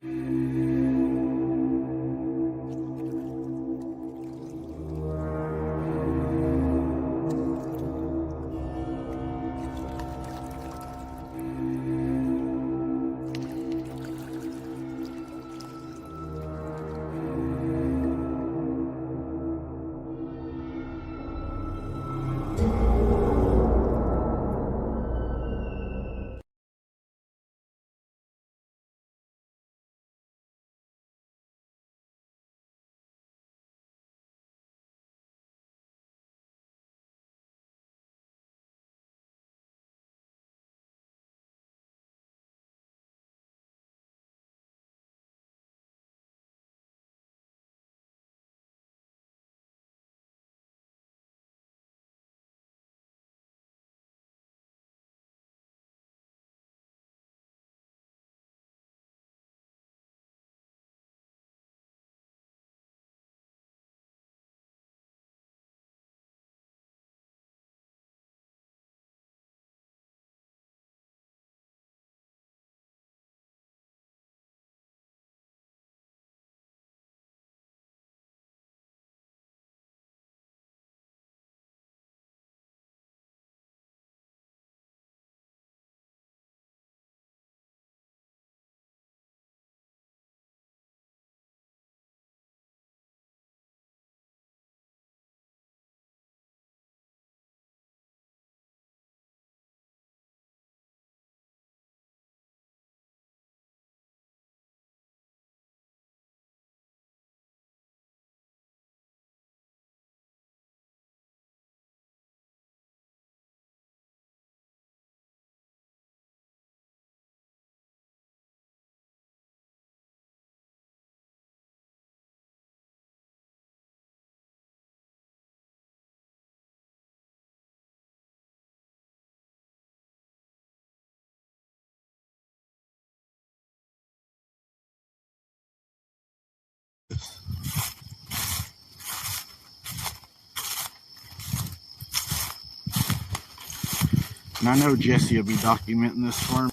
And I know Jesse will be documenting this for me.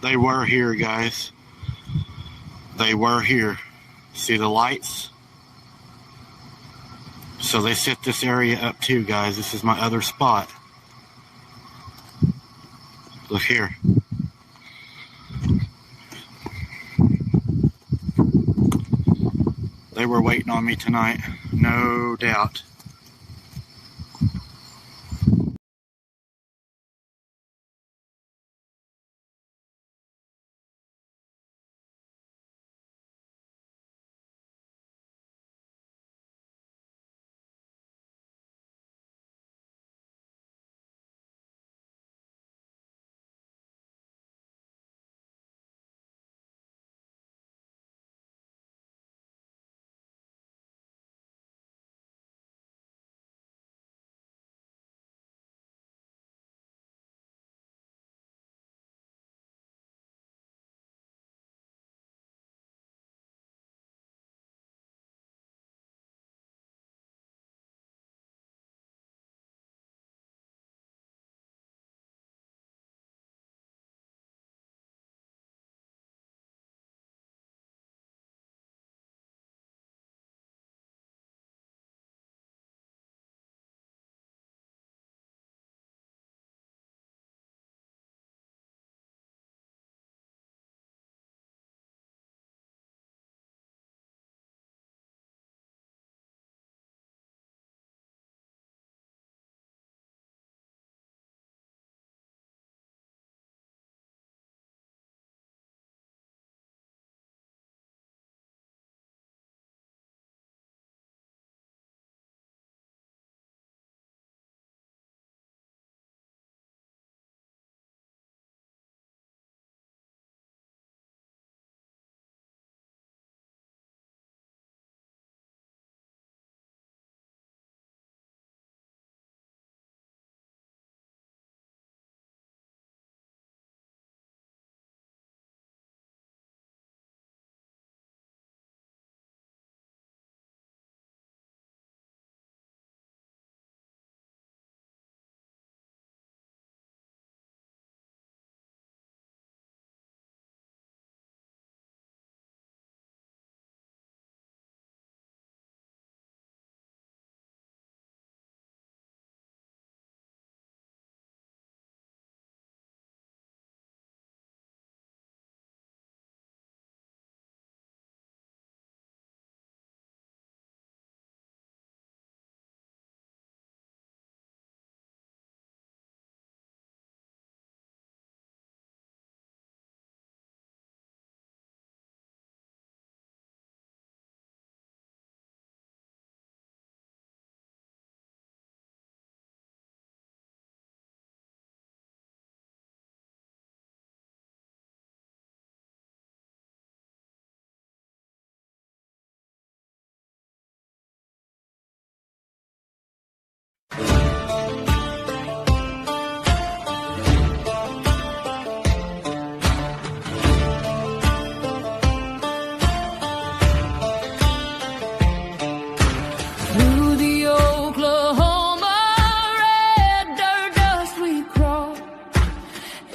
They were here, guys. They were here. See the lights? So they set this area up too, guys. This is my other spot. Look here. They were waiting on me tonight, no doubt.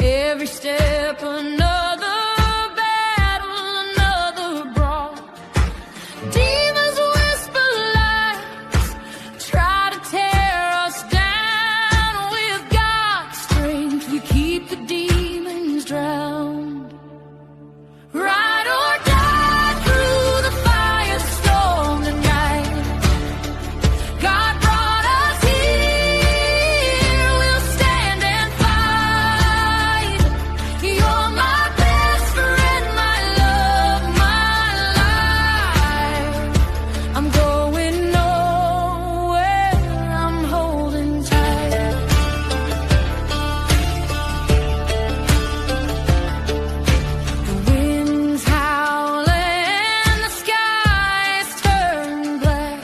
Every step another battle, another brawl. Demons whisper lies, try to tear us down. With God's strength, we keep the demons drowned. Ride or die through the firestorm tonight. God brought us here, we'll stand and fight. You're my best friend, my love, my life. I'm going nowhere, I'm holding tight. The wind's howling, the skies turn black,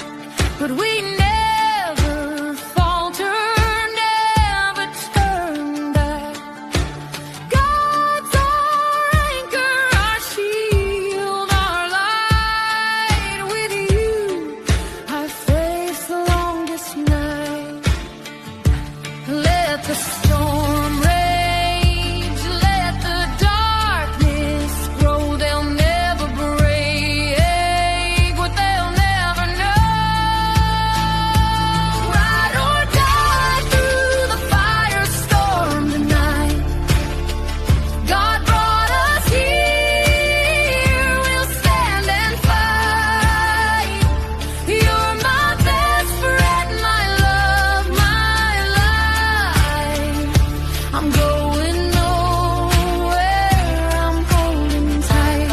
but we never falter, never turn back. God's our anchor, our shield, our light. With you, I face the longest night. Let the storm rage, let the darkness grow. They'll never break what they'll never know. Ride or die through the firestorm tonight. God brought us here, we'll stand and fight. You're my best friend, my love, my life. I'm going nowhere, I'm holding tight.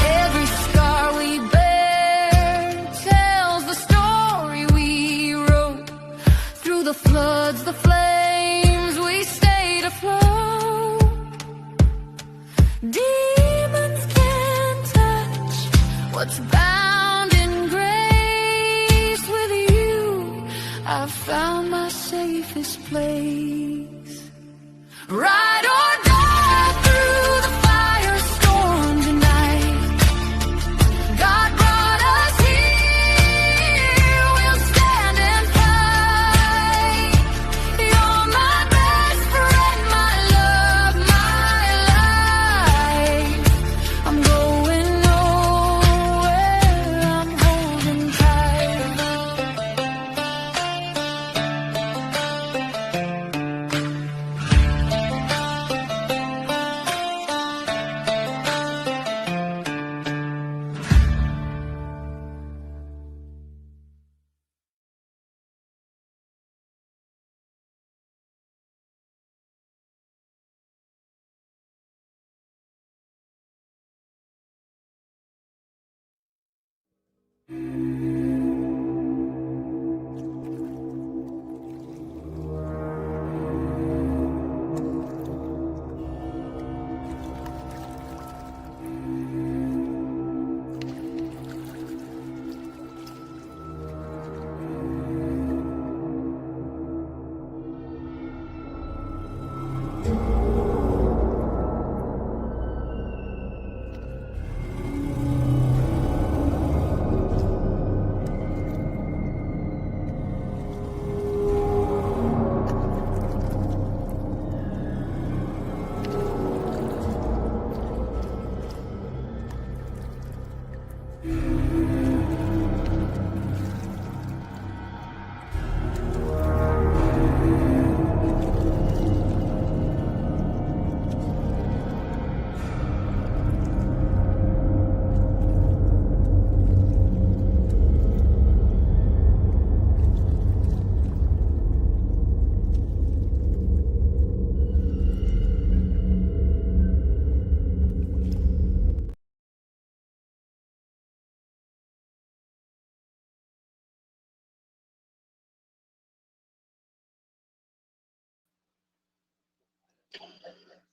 Every scar we bear tells the story we wrote. Through the floods, the flames, we stayed afloat. Demons can't touch what's bound in grace. With you, I've found my safest place. Ride or die through the firestorm tonight. God brought us here, we'll stand and fight. You're my best friend, my love, my life. I'm going nowhere, I'm holding tight.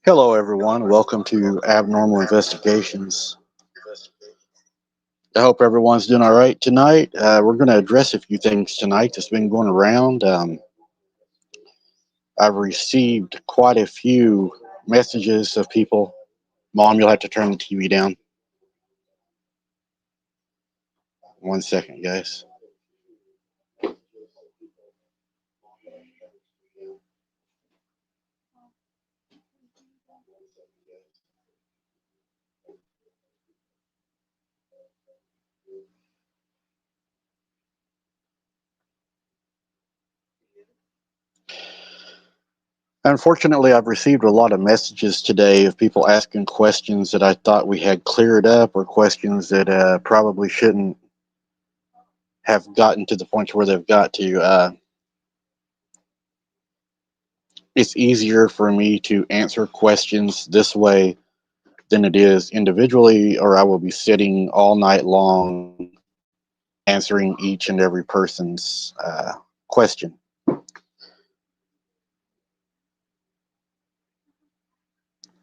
Hello, everyone. Welcome to Abnormal Investigations. I hope everyone's doing all right tonight. We're going to address a few things tonight that's been going around. I've received quite a few messages of people. Mom, you'll have to turn the TV down. 1 second, guys. Unfortunately, I've received a lot of messages today of people asking questions that I thought we had cleared up, or questions that probably shouldn't have gotten to the point where they've got to. It's easier for me to answer questions this way than it is individually, or I will be sitting all night long answering each and every person's question.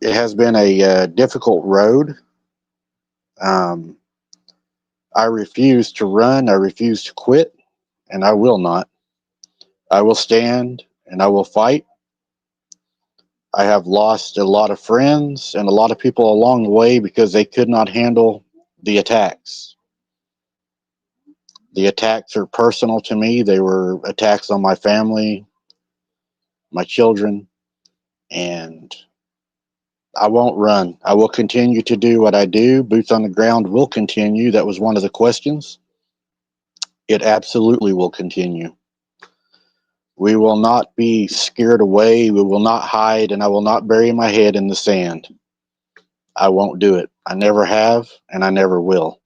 It has been a difficult road. Um, I refuse to run. I refuse to quit, and I will not. I will stand and I will fight. I have lost a lot of friends and a lot of people along the way because they could not handle the attacks. The attacks are personal to me. They were attacks on my family, my children, and I won't run. I will continue to do what I do. Boots on the ground will continue. That was one of the questions. It absolutely will continue. We will not be scared away. We will not hide, and I will not bury my head in the sand. I won't do it. I never have, and I never will.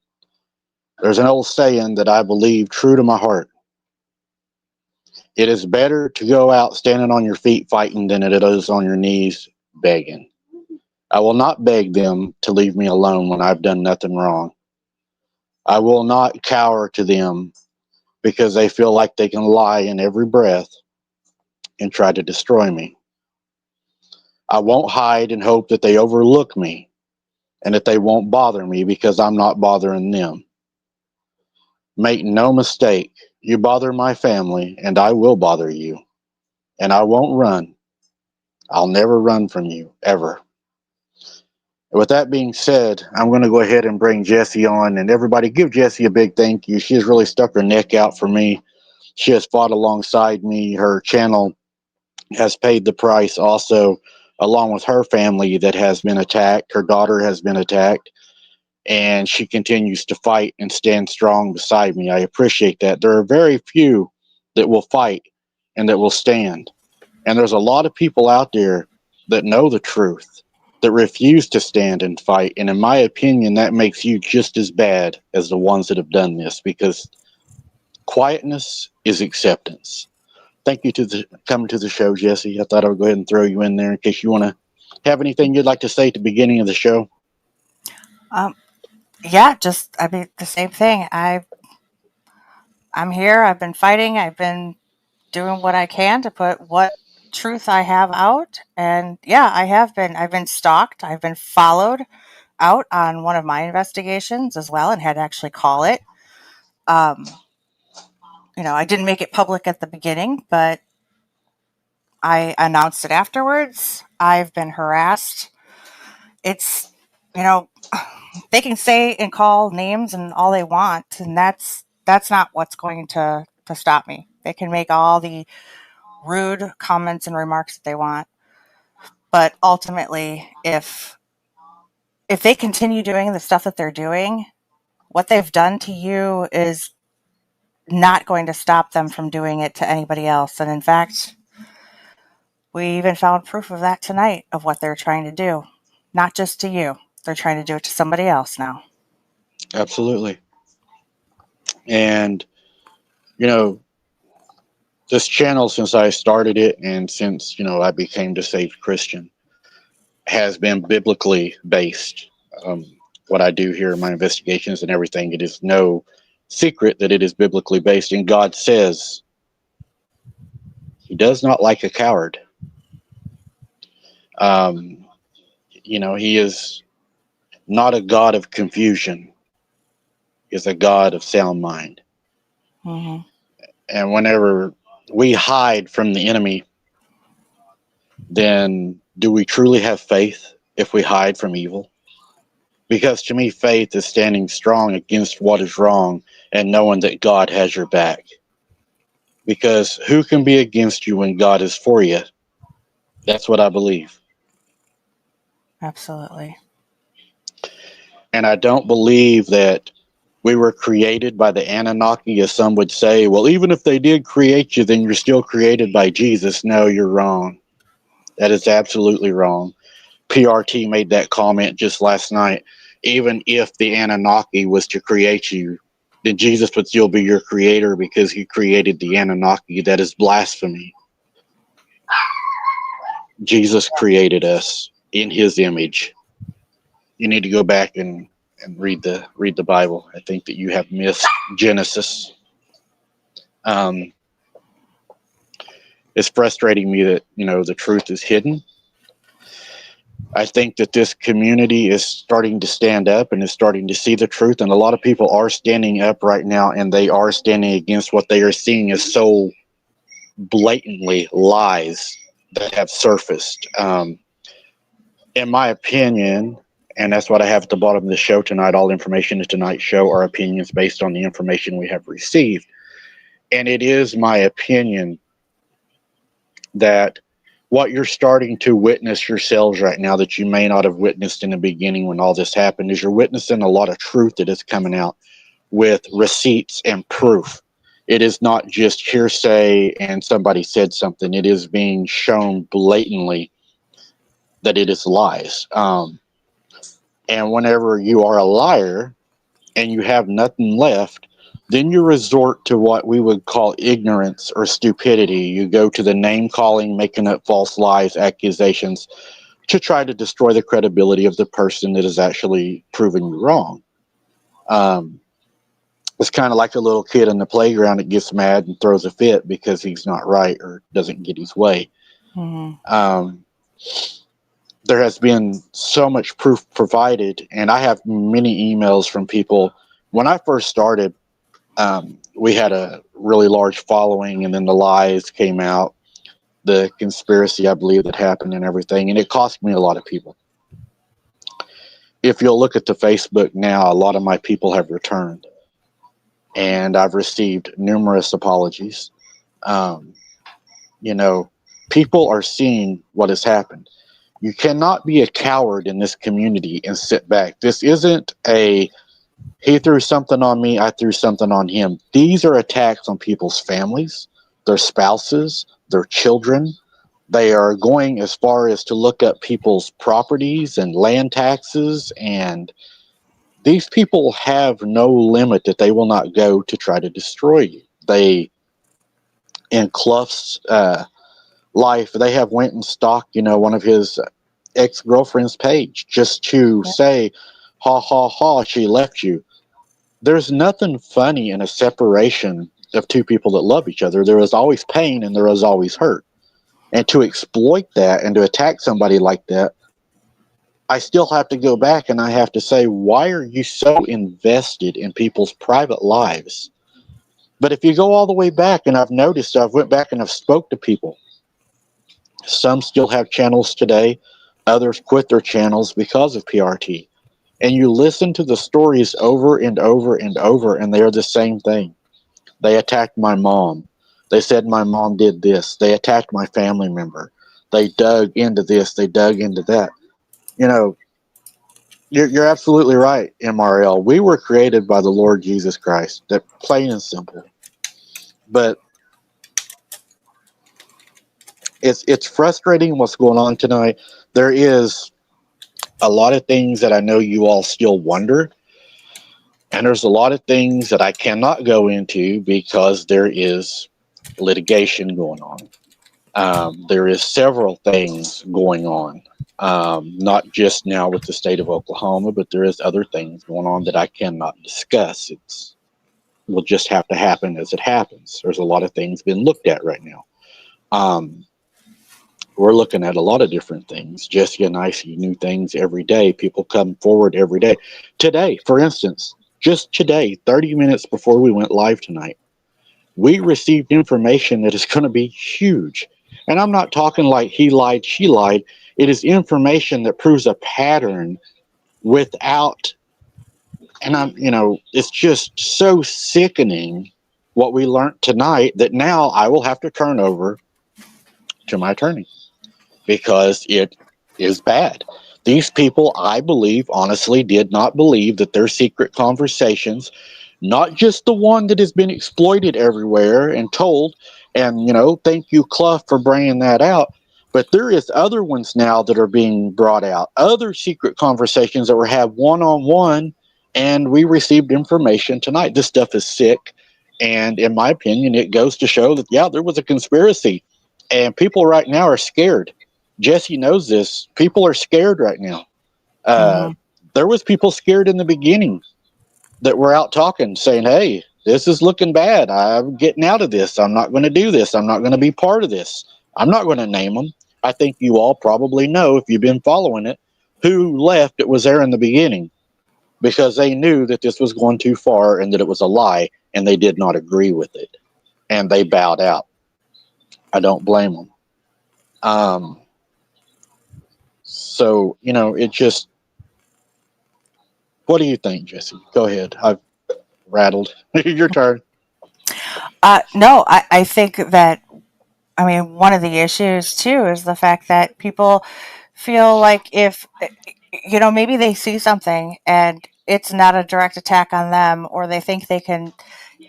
There's an old saying that I believe true to my heart. It is better to go out standing on your feet fighting than it is on your knees begging. I will not beg them to leave me alone when I've done nothing wrong. I will not cower to them because they feel like they can lie in every breath and try to destroy me. I won't hide and hope that they overlook me and that they won't bother me because I'm not bothering them. Make no mistake, you bother my family and I will bother you. And I won't run. I'll never run from you, ever. With that being said, I'm going to go ahead and bring Jessie on, and everybody give Jessie a big thank you. She has really stuck her neck out for me. She has fought alongside me. Her channel has paid the price also, along with her family that has been attacked. Her daughter has been attacked, and she continues to fight and stand strong beside me. I appreciate that. There are very few that will fight and that will stand. And there's a lot of people out there that know the truth, that refuse to stand and fight. And in my opinion, that makes you just as bad as the ones that have done this, because quietness is acceptance. Thank you to coming to the show, Jessie. I thought I would go ahead and throw you in there in case you want to have anything you'd like to say at the beginning of the show. Yeah, I mean, the same thing. I'm here. I've been fighting. I've been doing what I can to put what truth I have out. And yeah, I've been stalked. I've been followed out on one of my investigations as well and had to actually call it. I didn't make it public at the beginning, but I announced it afterwards. I've been harassed. It's, you know, they can say and call names and all they want, and that's not what's going to stop me. They can make all the rude comments and remarks that they want, but ultimately, if they continue doing the stuff that they're doing, what they've done to you is not going to stop them from doing it to anybody else. And in fact, we even found proof of that tonight of what they're trying to do. Not just to you. They're trying to do it to somebody else now. Absolutely. And, this channel, since I started it and since, I became the saved Christian, has been biblically based. What I do here in my investigations and everything, it is no secret that it is biblically based. And God says he does not like a coward. He is not a God of confusion. He is a God of sound mind. Mm-hmm. And whenever we hide from the enemy, then do we truly have faith if we hide from evil? Because to me, faith is standing strong against what is wrong and knowing that God has your back. Because who can be against you when God is for you? That's what I believe. Absolutely. And I don't believe that we were created by the Anunnaki, as some would say. Well, even if they did create you, then you're still created by Jesus. No, you're wrong. That is absolutely wrong. PRT made that comment just last night. Even if the Anunnaki was to create you, then Jesus would still be your creator because he created the Anunnaki. That is blasphemy. Jesus created us in his image. You need to go back and read the Bible. I think that you have missed Genesis. It's frustrating me that, the truth is hidden. I think that this community is starting to stand up and is starting to see the truth, and a lot of people are standing up right now, and they are standing against what they are seeing as so blatantly lies that have surfaced. In my opinion, and that's what I have at the bottom of the show tonight, all information in tonight's show are opinions based on the information we have received. And it is my opinion that what you're starting to witness yourselves right now that you may not have witnessed in the beginning when all this happened is you're witnessing a lot of truth that is coming out with receipts and proof. It is not just hearsay and somebody said something. It is being shown blatantly that it is lies. And whenever you are a liar and you have nothing left, then you resort to what we would call ignorance or stupidity. You go to the name calling, making up false lies, accusations to try to destroy the credibility of the person that is actually proving you wrong. It's kind of like a little kid in the playground that gets mad and throws a fit because he's not right or doesn't get his way. Mm-hmm. There has been so much proof provided, and I have many emails from people. When I first started, we had a really large following, and then the lies came out, the conspiracy, I believe, that happened and everything, and it cost me a lot of people. If you'll look at the Facebook now, a lot of my people have returned, and I've received numerous apologies. People are seeing what has happened. You cannot be a coward in this community and sit back. This isn't he threw something on me, I threw something on him. These are attacks on people's families, their spouses, their children. They are going as far as to look up people's properties and land taxes, and these people have no limit that they will not go to try to destroy you. They, in Clough's life, they have went and stalked, one of his ex-girlfriend's page just to say, ha, ha, ha, she left you. There's nothing funny in a separation of two people that love each other. There is always pain and there is always hurt. And to exploit that and to attack somebody like that, I still have to go back and I have to say, why are you so invested in people's private lives? But if you go all the way back, and I've noticed, I've went back and I've spoke to people. Some still have channels today. Others quit their channels because of PRT. And you listen to the stories over and over and over, and they're the same thing. They attacked my mom. They said my mom did this. They attacked my family member. They dug into this. They dug into that. You're absolutely right, MRL. We were created by the Lord Jesus Christ. That plain and simple. But it's frustrating what's going on tonight. There is a lot of things that I know you all still wonder, and there's a lot of things that I cannot go into because there is litigation going on. There is several things going on, not just now with the state of Oklahoma, but there is other things going on that I cannot discuss. Will just have to happen as it happens. There's a lot of things being looked at right now. We're looking at a lot of different things. Jesse and I see new things every day. People come forward every day. Today, for instance, just today, 30 minutes before we went live tonight, we received information that is going to be huge. And I'm not talking like he lied, she lied. It is information that proves a pattern without, and it's just so sickening what we learned tonight that now I will have to turn over to my attorney because it is bad. These people, I believe, honestly did not believe that their secret conversations, not just the one that has been exploited everywhere and told, and, thank you, Clough, for bringing that out. But there is other ones now that are being brought out, other secret conversations that were had one-on-one, and we received information tonight. This stuff is sick, and in my opinion, it goes to show that, yeah, there was a conspiracy, and people right now are scared. Jesse knows this. People are scared right now. Mm-hmm. There was people scared in the beginning that were out talking, saying, hey, this is looking bad. I'm getting out of this. I'm not going to do this. I'm not going to be part of this. I'm not going to name them. I think you all probably know, if you've been following it, who left that was there in the beginning, because they knew that this was going too far and that it was a lie, and they did not agree with it, and they bowed out. I don't blame them. So, it just, what do you think, Jesse? Go ahead. I've rattled. Your turn. No, I think that, one of the issues too is the fact that people feel like if, maybe they see something and it's not a direct attack on them, or they think they can,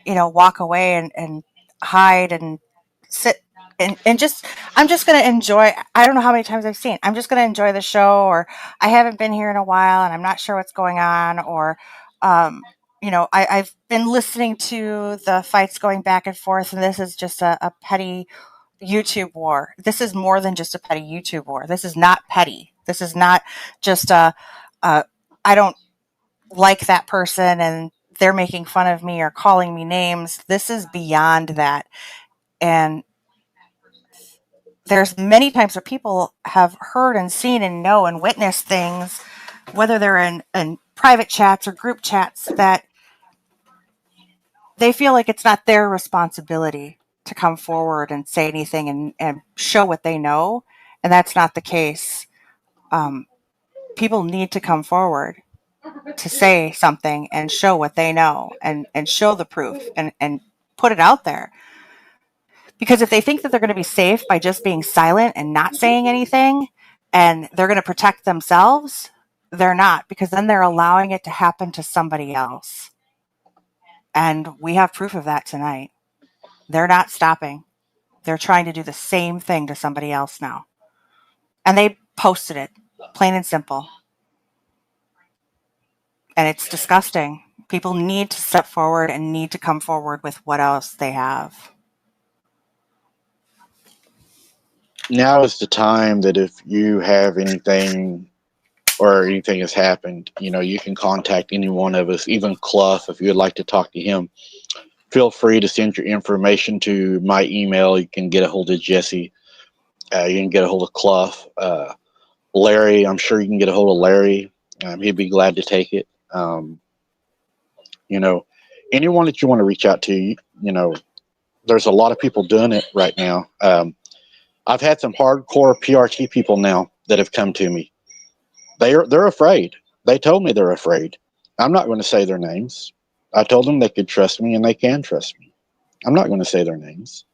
walk away and hide and sit and just, I'm just going to enjoy. I don't know how many times I've seen, I'm just going to enjoy the show, or I haven't been here in a while and I'm not sure what's going on, or, I've been listening to the fights going back and forth, and this is just a petty YouTube war. This is more than just a petty YouTube war. This is not petty. This is not just I don't like that person and they're making fun of me or calling me names. This is beyond that. And there's many times where people have heard and seen and know and witnessed things, whether they're in private chats or group chats, that they feel like it's not their responsibility to come forward and say anything and show what they know. And that's not the case. People need to come forward to say something and show what they know, and show the proof and put it out there. Because if they think that they're going to be safe by just being silent and not saying anything, and they're going to protect themselves, they're not, because then they're allowing it to happen to somebody else. And we have proof of that tonight. They're not stopping. They're trying to do the same thing to somebody else now. And they posted it, plain and simple. And it's disgusting. People need to step forward and need to come forward with what else they have. Now is the time that if you have anything or anything has happened, you can contact any one of us, even Clough, if you would like to talk to him. Feel free to send your information to my email. You can get a hold of Jesse. You can get a hold of Clough. Larry, I'm sure you can get a hold of Larry. He'd be glad to take it. Anyone that you want to reach out to, there's a lot of people doing it right now. I've had some hardcore PRT people now that have come to me. They're afraid. They told me they're afraid. I'm not going to say their names. I told them they could trust me, and they can trust me. I'm not going to say their names.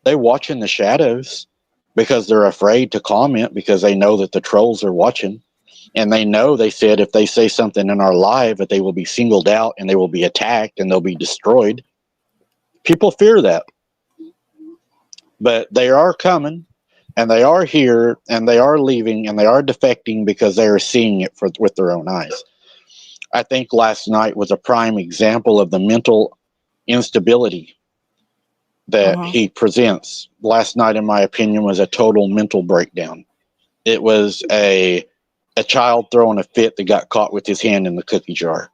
They watch in the shadows because they're afraid to comment, because they know that the trolls are watching. And they said if they say something in our live that they will be singled out and they will be attacked and they'll be destroyed. People fear that. But they are coming, and they are here, and they are leaving, and they are defecting because they are seeing it with their own eyes. I think last night was a prime example of the mental instability that he presents. Last night, in my opinion, was a total mental breakdown. It was a child throwing a fit that got caught with his hand in the cookie jar.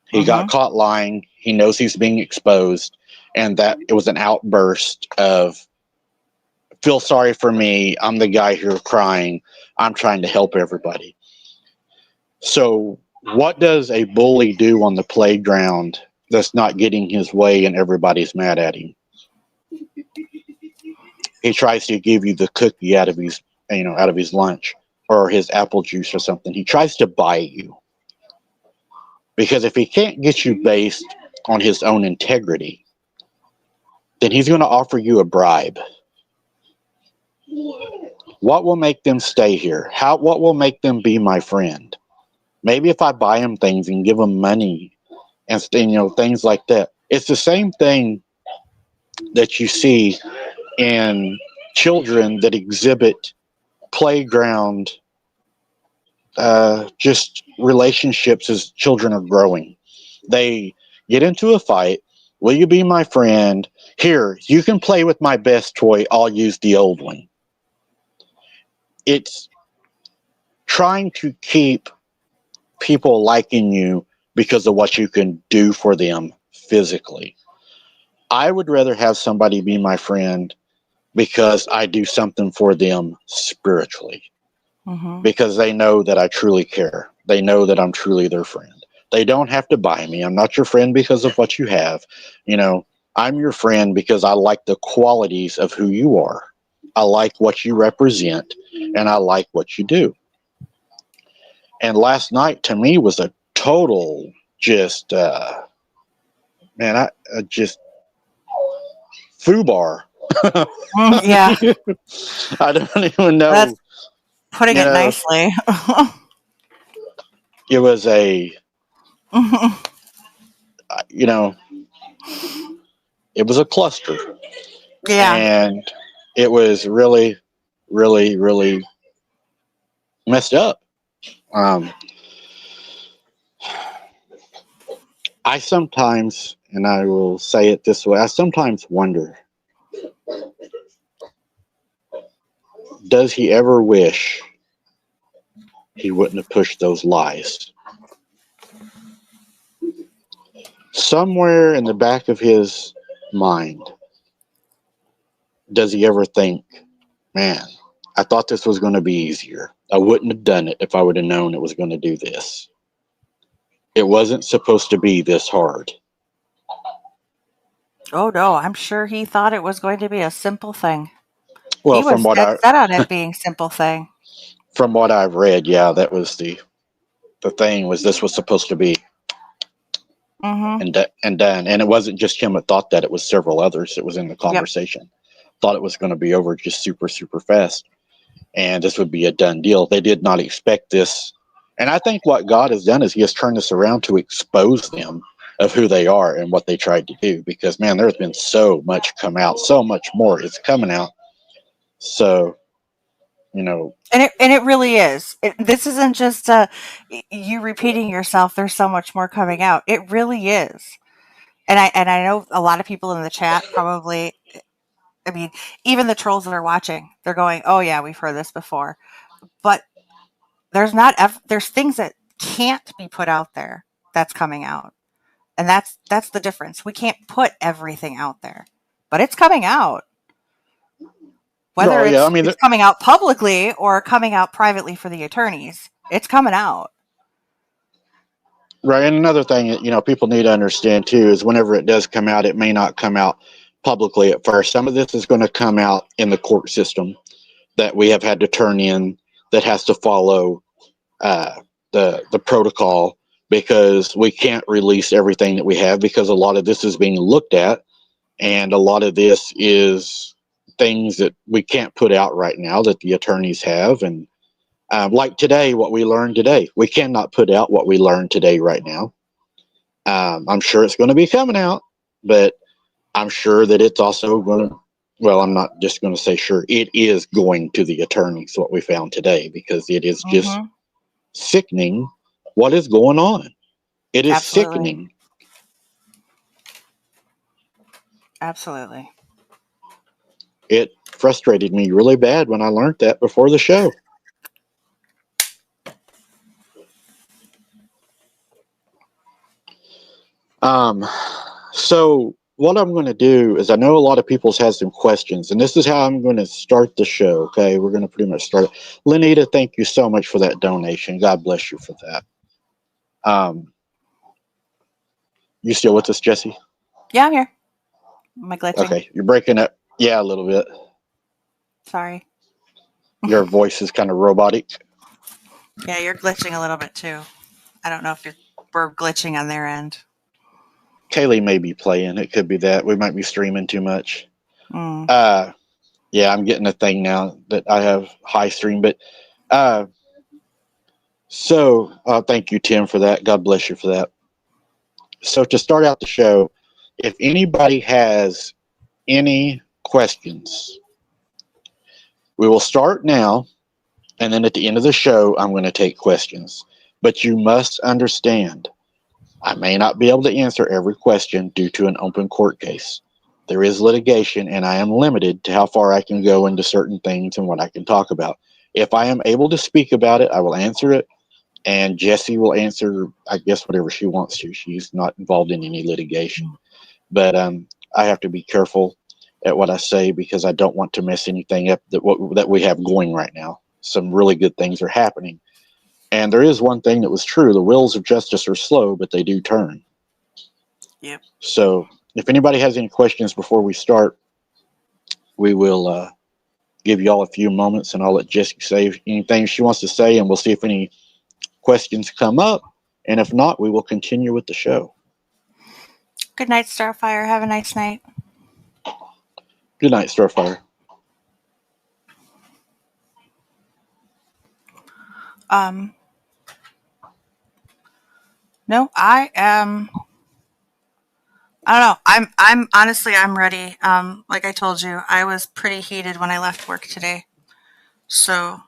He got caught lying. He knows he's being exposed, and that it was an outburst of, feel sorry for me. I'm the guy here crying. I'm trying to help everybody. So what does a bully do on the playground that's not getting his way and everybody's mad at him? He tries to give you the cookie out of his lunch or his apple juice or something. He tries to buy you. Because if he can't get you based on his own integrity, then he's going to offer you a bribe. What will make them stay here? What will make them be my friend? Maybe if I buy them things and give them money and things like that. It's the same thing that you see in children that exhibit playground, just relationships as children are growing. They get into a fight. Will you be my friend? Here, you can play with my best toy. I'll use the old one. It's trying to keep people liking you because of what you can do for them physically. I would rather have somebody be my friend because I do something for them spiritually, Mm-hmm. because they know that I truly care. They know that I'm truly their friend. They don't have to buy me. I'm not your friend because of what you have. You know, I'm your friend because I like the qualities of who you are. I like what you represent, and I like what you do. And last night to me was a total just, man, I just foobar. Yeah, I don't even know. that's putting You it know, nicely. it was a, you know, it was a cluster, Yeah. and it was really, really, really messed up. Um, I sometimes, and I will say it this way, I sometimes wonder, does he ever wish he wouldn't have pushed those lies? Somewhere in the back of his mind, does he ever think, man, I thought this was going to be easier. I wouldn't have done it if I would have known it was going to do this. It wasn't supposed to be this hard. Oh no, I'm sure he thought it was going to be a simple thing. Well, He was dead set on it being simple thing. from what I've read, yeah, that was the thing, was this was supposed to be Mm-hmm. and done. And it wasn't just him that thought that, it was several others. It was in the Yep. conversation. Thought it was going to be over just super, super fast. And this would be a done deal. They did not expect this. And I think what God has done is he has turned this around to expose them of who they are and what they tried to do. Because, man, there's been so much come out. So much more is coming out. So, you know. And it really is. This isn't just you repeating yourself. There's so much more coming out. It really is. And I know a lot of people in the chat probably, I mean, even the trolls that are watching, they're going, "Oh yeah, we've heard this before." But there's there's things that can't be put out there that's coming out. And that's the difference. We can't put everything out there. But it's coming out. Whether it's coming out publicly or coming out privately for the attorneys, it's coming out. Right. And another thing, you know, people need to understand too, is whenever it does come out, it may not come out publicly at first. Some of this is going to come out in the court system that we have had to turn in, that has to follow the protocol, because we can't release everything that we have, because a lot of this is being looked at, and a lot of this is things that we can't put out right now that the attorneys have. And like today, what we learned today, we cannot put out what we learned today right now. I'm sure it's going to be coming out, but I'm sure that it's also going to, well, I'm not just going to say sure, it is going to the attorneys, what we found today, because it is just sickening what is going on. It is Absolutely. sickening. Absolutely. It frustrated me really bad when I learned that before the show. So what I'm going to do is, I know a lot of people's had some questions, and this is how I'm going to start the show. Okay, we're going to pretty much start it. Lenita, thank you so much for that donation. God bless you for that. You still with us, Jesse? Yeah, I'm here. Am I glitching? Okay, you're breaking up. Yeah, a little bit. Sorry. Your voice is kind of robotic. Yeah, you're glitching a little bit too. I don't know if we're glitching on their end. Kaylee may be playing. It could be that. We might be streaming too much. Mm. Yeah, I'm getting a thing now that I have high stream. But so thank you, Tim, for that. God bless you for that. So to start out the show, if anybody has any questions, we will start now. And then at the end of the show, I'm going to take questions. But you must understand, I may not be able to answer every question due to an open court case. There is litigation, and I am limited to how far I can go into certain things and what I can talk about. If I am able to speak about it, I will answer it, and Jessie will answer, I guess, whatever she wants to. She's not involved in any litigation. But I have to be careful at what I say because I don't want to mess anything up that we have going right now. Some really good things are happening. And there is one thing that was true. The wheels of justice are slow, but they do turn. Yep. So if anybody has any questions before we start, we will give y'all a few moments, and I'll let Jessie say anything she wants to say, and we'll see if any questions come up. And if not, we will continue with the show. Good night, Starfire. Have a nice night. Good night, Starfire. No, I am. I don't know. I'm honestly, I'm ready. Like I told you, I was pretty heated when I left work today. So,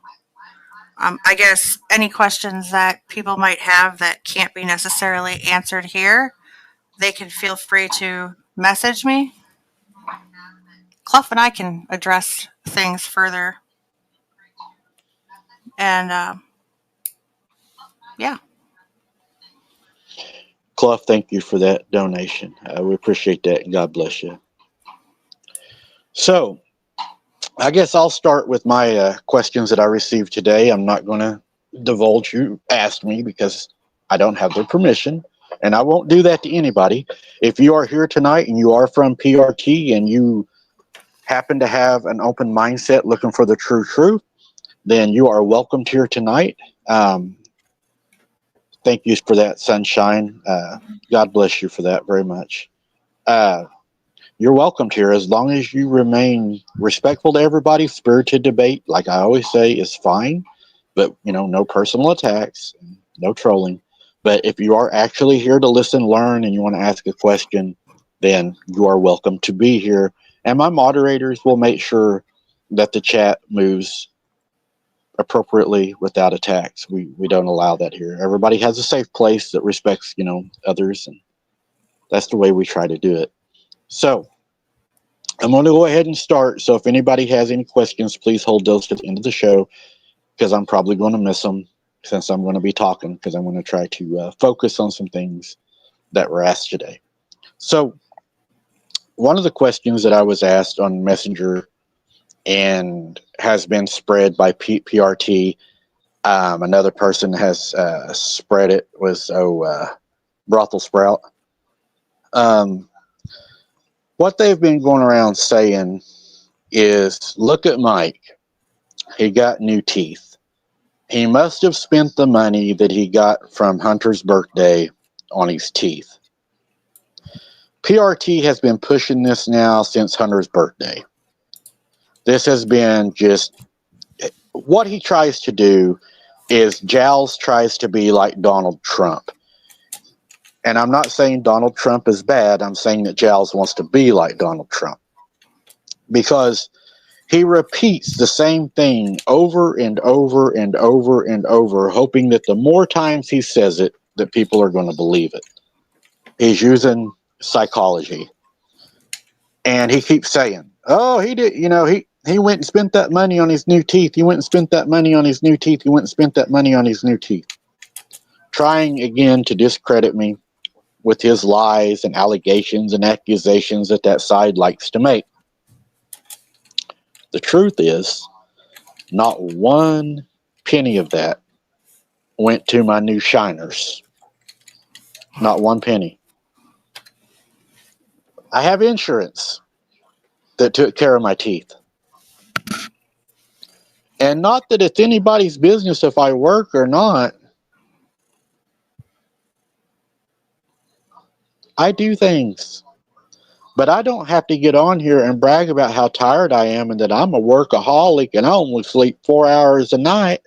I guess any questions that people might have that can't be necessarily answered here, they can feel free to message me. Clough and I can address things further. And yeah. Clough, thank you for that donation. We appreciate that, and God bless you. So, I guess I'll start with my questions that I received today. I'm not going to divulge who asked me because I don't have their permission, and I won't do that to anybody. If you are here tonight and you are from PRT and you happen to have an open mindset looking for the true truth, then you are welcomed here tonight. Thank you for that, Sunshine. God bless you for that very much. You're welcomed here as long as you remain respectful to everybody. Spirited debate, like I always say, is fine, but no personal attacks, no trolling. But if you are actually here to listen, learn, and you want to ask a question, then you are welcome to be here. And my moderators will make sure that the chat moves appropriately without attacks. We don't allow that here. Everybody has a safe place that respects others, and that's the way we try to do it. So I'm going to go ahead and start. So if anybody has any questions, please hold those to the end of the show because I'm probably going to miss them since I'm going to be talking, because I'm going to try to focus on some things that were asked today. So one of the questions that I was asked on Messenger and has been spread by PRT, another person has spread it, was Brothel Sprout. What they've been going around saying is, look at Mike. He got new teeth. He must have spent the money that he got from Hunter's birthday on his teeth. PRT has been pushing this now since Hunter's birthday. This has been just what he tries to do is Giles tries to be like Donald Trump. And I'm not saying Donald Trump is bad. I'm saying that Giles wants to be like Donald Trump because he repeats the same thing over and over and over and over, hoping that the more times he says it, that people are going to believe it. He's using psychology. And he keeps saying, oh, he did, he went and spent that money on his new teeth. He went and spent that money on his new teeth. He went and spent that money on his new teeth. Trying again to discredit me with his lies and allegations and accusations that side likes to make. The truth is, not one penny of that went to my new shiners. Not one penny. I have insurance that took care of my teeth. And not that it's anybody's business if I work or not. I do things. But I don't have to get on here and brag about how tired I am and that I'm a workaholic and I only sleep 4 hours a night.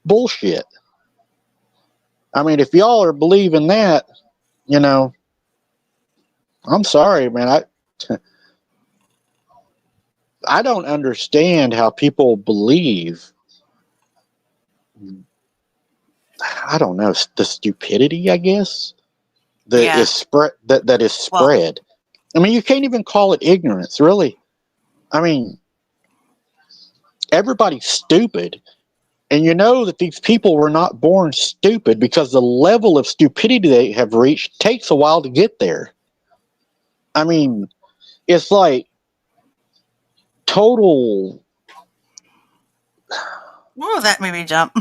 Bullshit. I mean, if y'all are believing that, I'm sorry, man. I don't understand how people believe I don't know, the stupidity, I guess, that Yeah. is spread. That is Well, spread. I mean, you can't even call it ignorance, really. I mean, everybody's stupid. And you know that these people were not born stupid because the level of stupidity they have reached takes a while to get there. I mean, it's like total. whoa, that made me jump.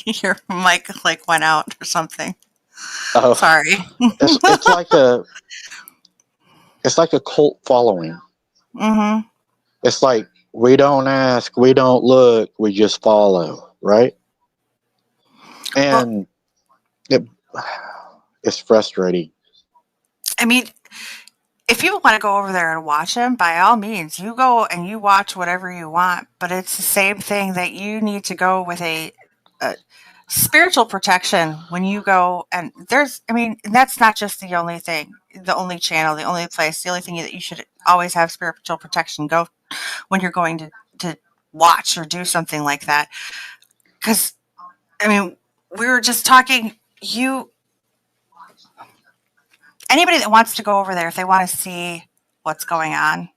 Your mic like went out or something. Uh, Sorry. it's like a cult following. Mm-hmm. It's like we don't ask, we don't look, we just follow, right? Well, And it, it's frustrating. I mean, if you want to go over there and watch him, by all means, you go and you watch whatever you want. But it's the same thing that you need to go with a spiritual protection when you go. And there's, I mean, and that's not just the only thing, the only channel, the only place, the only thing that you should always have spiritual protection go when you're going to watch or do something like that. Because, I mean, we were just talking, anybody that wants to go over there, if they want to see what's going on,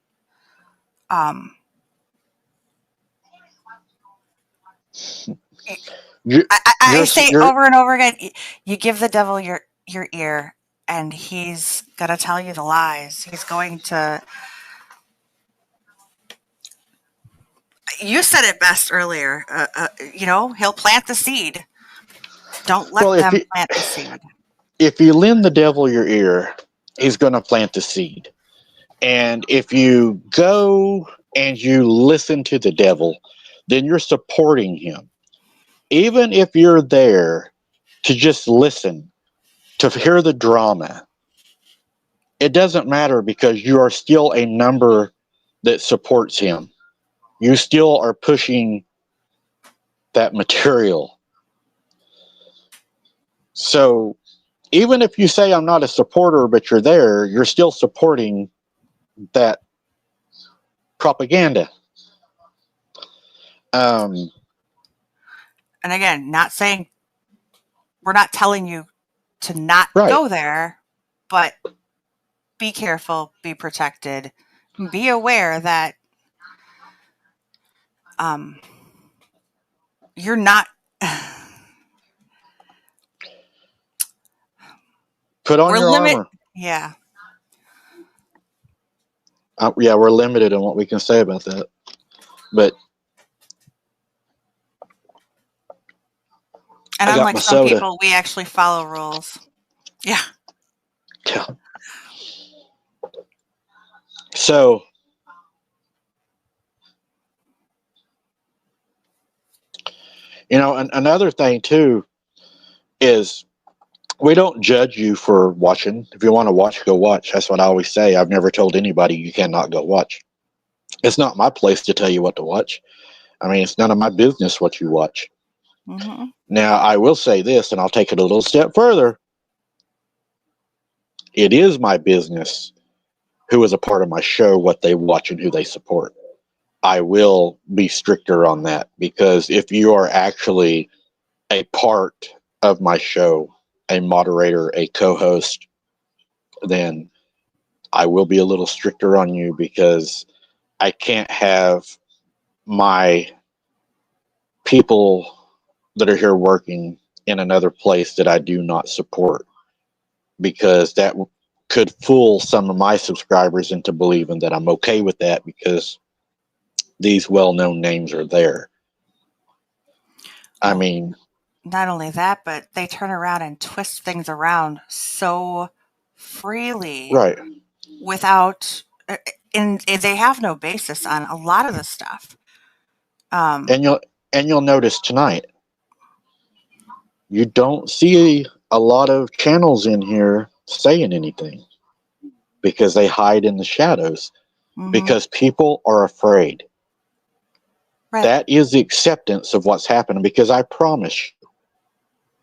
um, You're, I you're, say you're, over and over again, you give the devil your ear, and he's gonna tell you the lies. He's going to. You said it best earlier. He'll plant the seed. Don't well, let them plant the seed. if you lend the devil your ear, he's going to plant the seed. And if you go and you listen to the devil, then you're supporting him. Even if you're there to just listen, to hear the drama, it doesn't matter because you are still a number that supports him. You still are pushing that material. So even if you say I'm not a supporter, but you're there, you're still supporting that propaganda. Um, And again, not saying we're not telling you to not right. go there, but be careful, be protected, be aware that you're not. Put on We're your armor. Yeah. Yeah, we're limited in what we can say about that. But And I got unlike my some soda. people, we actually follow rules. Yeah. Yeah. So, another thing too is we don't judge you for watching. If you want to watch, go watch. That's what I always say. I've never told anybody you cannot go watch. It's not my place to tell you what to watch. I mean, it's none of my business what you watch. Mm-hmm. Now, I will say this, and I'll take it a little step further. It is my business who is a part of my show, what they watch, and who they support. I will be stricter on that because if you are actually a part of my show, a moderator, a co-host, then I will be a little stricter on you because I can't have my people that are here working in another place that I do not support because that could fool some of my subscribers into believing that I'm okay with that because these well-known names are there. I Well, mean, not only that, but they turn around and twist things around so freely right. without, and they have no basis on a lot of the stuff. And you'll notice tonight you don't see a lot of channels in here saying anything because they hide in the shadows Mm-hmm. because people are afraid. Right. That is the acceptance of what's happening because I promise you,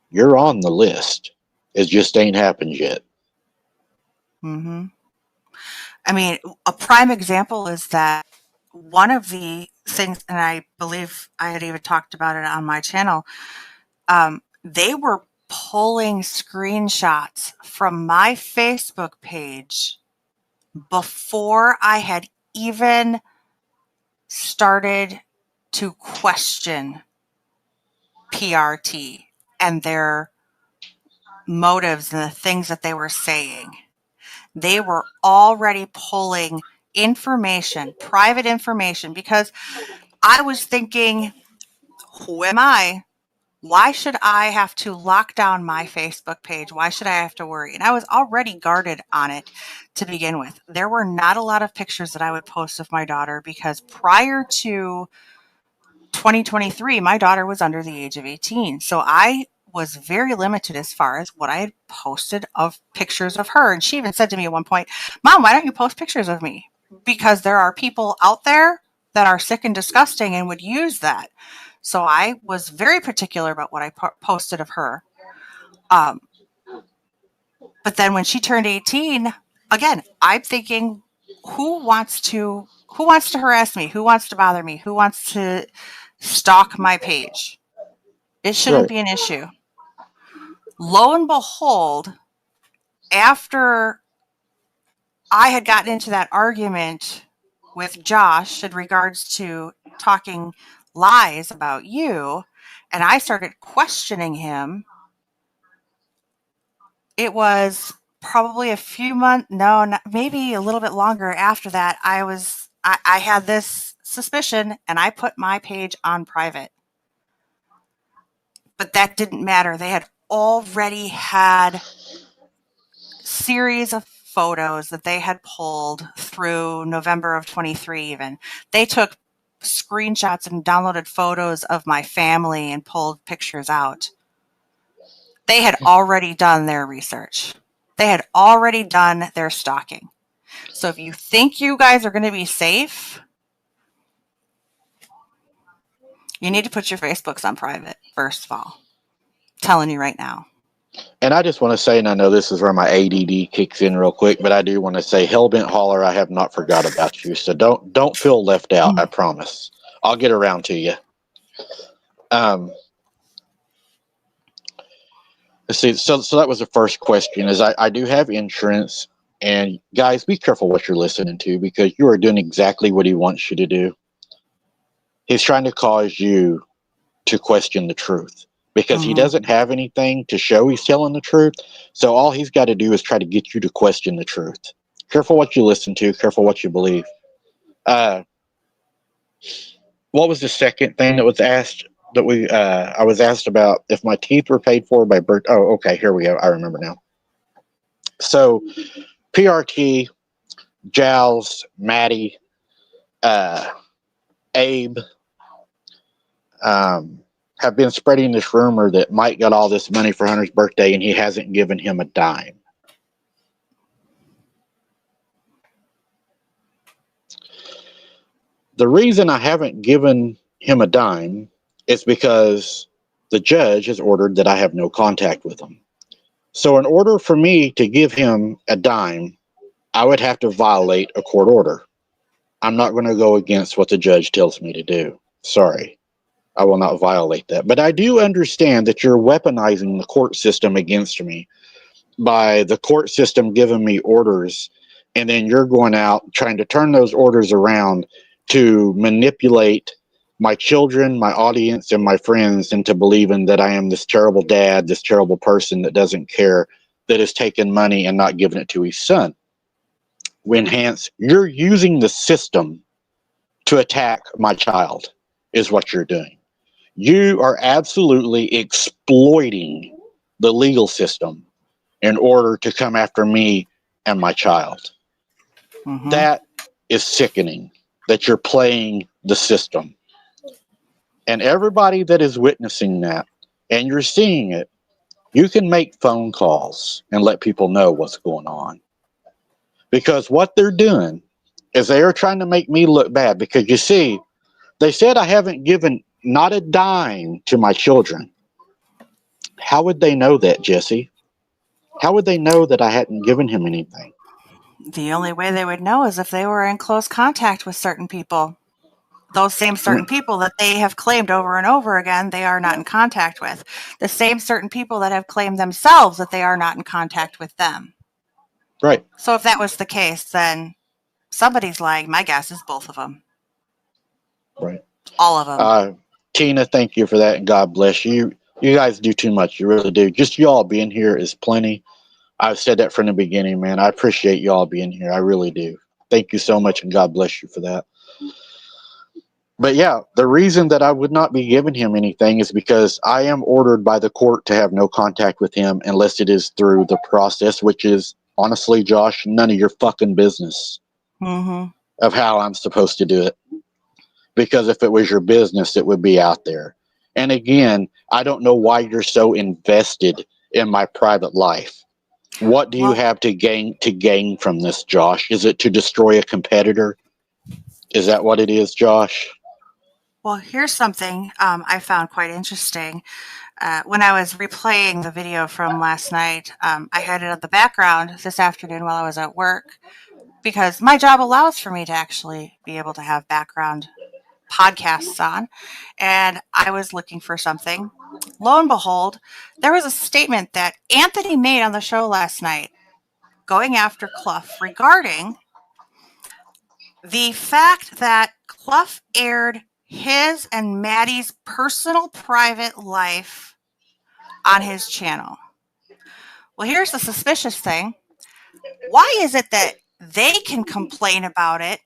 you're on the list. It just ain't happened yet. Mm-hmm. I mean, a prime example is that one of the things, and I believe I had even talked about it on my channel, they were pulling screenshots from my Facebook page before I had even started to question PRT and their motives and the things that they were saying. They were already pulling information, private information, because I was thinking, who am I? Why should I have to lock down my Facebook page? Why should I have to worry? And I was already guarded on it to begin with. There were not a lot of pictures that I would post of my daughter because prior to 2023, my daughter was under the age of 18. So I was very limited as far as what I had posted of pictures of her. And she even said to me at one point, Mom, why don't you post pictures of me? Because there are people out there that are sick and disgusting and would use that. So I was very particular about what I posted of her. But then when she turned 18, again, I'm thinking, who wants to harass me? Who wants to bother me? Who wants to stalk my page? It shouldn't be an issue. Lo and behold, after I had gotten into that argument with Josh in regards to talking lies about you, and I started questioning him, it was probably a few months, maybe a little bit longer after that, I had this suspicion and I put my page on private. But that didn't matter. They had already had series of photos that they had pulled through November of 23 even. They took screenshots and downloaded photos of my family and pulled pictures out. They had already done their research. They had already done their stalking. So if you think you guys are going to be safe, you need to put your Facebooks on private, first of all. I'm telling you right now. And I just want to say, and I know this is where my ADD kicks in real quick, but I do want to say, Hellbent Holler, I have not forgot about you. So don't feel left out. I promise. I'll get around to you. Let's see. So that was the first question. Is I do have insurance, and guys, be careful what you're listening to because you are doing exactly what he wants you to do. He's trying to cause you to question the truth. Because he doesn't have anything to show he's telling the truth. So all he's got to do is try to get you to question the truth. Careful what you listen to. Careful what you believe. What was the second thing that was asked that I was asked about if my teeth were paid for by birth? Oh, okay. Here we go. I remember now. So PRT, Jals, Maddie, Abe, have been spreading this rumor that Mike got all this money for Hunter's birthday and he hasn't given him a dime. The reason I haven't given him a dime is because the judge has ordered that I have no contact with him. So in order for me to give him a dime, I would have to violate a court order. I'm not going to go against what the judge tells me to do. Sorry. I will not violate that. But I do understand that you're weaponizing the court system against me by the court system giving me orders, and then you're going out trying to turn those orders around to manipulate my children, my audience, and my friends into believing that I am this terrible dad, this terrible person that doesn't care, that has taken money and not given it to his son. When hence, you're using the system to attack my child, is what you're doing. You are absolutely exploiting the legal system in order to come after me and my child. That is sickening, that you're playing the system. And everybody that is witnessing that, and you're seeing it, you can make phone calls and let people know what's going on. Because what they're doing is they are trying to make me look bad. Because you see, they said I haven't given not a dime to my children. How would they know that, Jesse? How would they know that I hadn't given him anything? The only way they would know is if they were in close contact with certain people. those same certain people that they have claimed over and over again they are not in contact with. The same certain people that have claimed themselves that they are not in contact with them. Right. So if that was the case, then somebody's lying. My guess is both of them. Right. All of them. Tina, thank you for that, and God bless you. You guys do too much. You really do. Just y'all being here is plenty. I've said that from the beginning, man. I appreciate y'all being here. I really do. Thank you so much, and God bless you for that. But yeah, the reason that I would not be giving him anything is because I am ordered by the court to have no contact with him unless it is through the process, which is, honestly, Josh, none of your fucking business of how I'm supposed to do it. Because if it was your business, it would be out there. And again, I don't know why you're so invested in my private life. What do you have to gain from this, Josh? Is it to destroy a competitor? Is that what it is, Josh? Well, here's something I found quite interesting. When I was replaying the video from last night, I had it in the background this afternoon while I was at work because my job allows for me to actually be able to have background podcasts on, and I was looking for something. Lo and behold, there was a statement that Anthony made on the show last night going after Clough regarding the fact that Clough aired his and Maddie's personal private life on his channel. Well, here's the suspicious thing. Why is it that they can complain about it?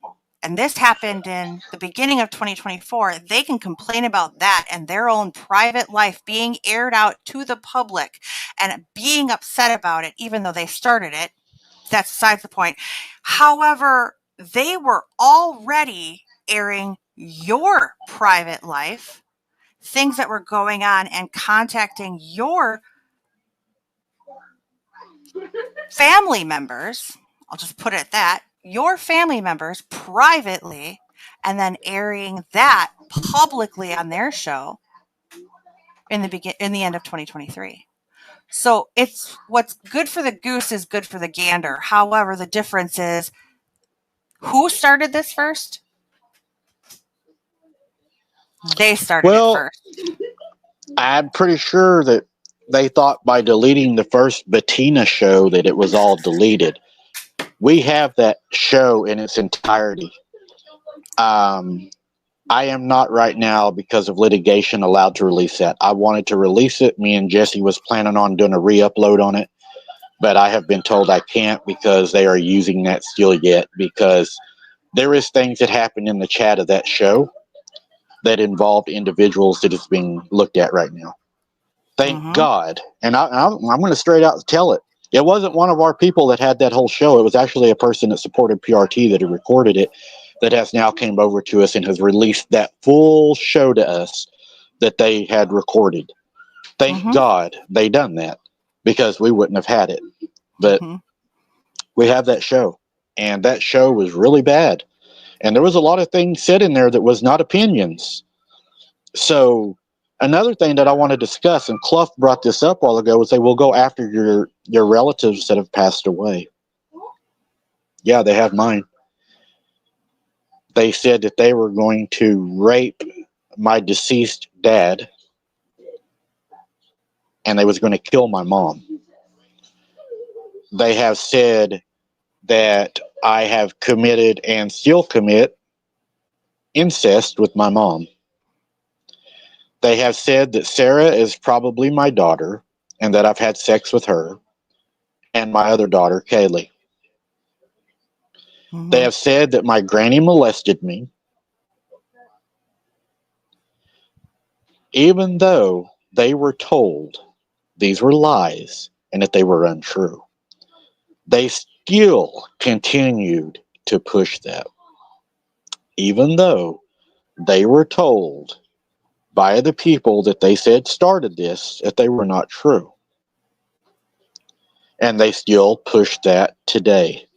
And this happened in the beginning of 2024. They can complain about that and their own private life being aired out to the public and being upset about it, even though they started it. That's besides the point. However, they were already airing your private life, things that were going on, and contacting your family members. I'll just put it at that. Your family members privately, and then airing that publicly on their show in the end of 2023. So it's what's good for the goose is good for the gander. However, the difference is who started this first? They started it first. I'm pretty sure that they thought by deleting the first Bettina show that it was all deleted. We have that show in its entirety. I am not right now, because of litigation, allowed to release that. I wanted to release it. Me and Jesse was planning on doing a re-upload on it, but I have been told I can't because they are using that still yet, because there is things that happened in the chat of that show that involved individuals that is being looked at right now. Thank God. And I'm going to straight out tell it. It wasn't one of our people that had that whole show. It was actually a person that supported PRT that had recorded it, that has now came over to us and has released that full show to us that they had recorded. Thank God they done that, because we wouldn't have had it. But we have that show, and that show was really bad. And there was a lot of things said in there that was not opinions. So another thing that I want to discuss, and Clough brought this up a while ago, was they will go after your relatives that have passed away. Yeah, they have mine. They said that they were going to rape my deceased dad, and they was going to kill my mom. They have said that I have committed and still commit incest with my mom. They have said that Sarah is probably my daughter and that I've had sex with her and my other daughter, Kaylee. They have said that my granny molested me, even though they were told these were lies and that they were untrue. They still continued to push that, even though they were told by the people that they said started this that they were not true. And they still push that today.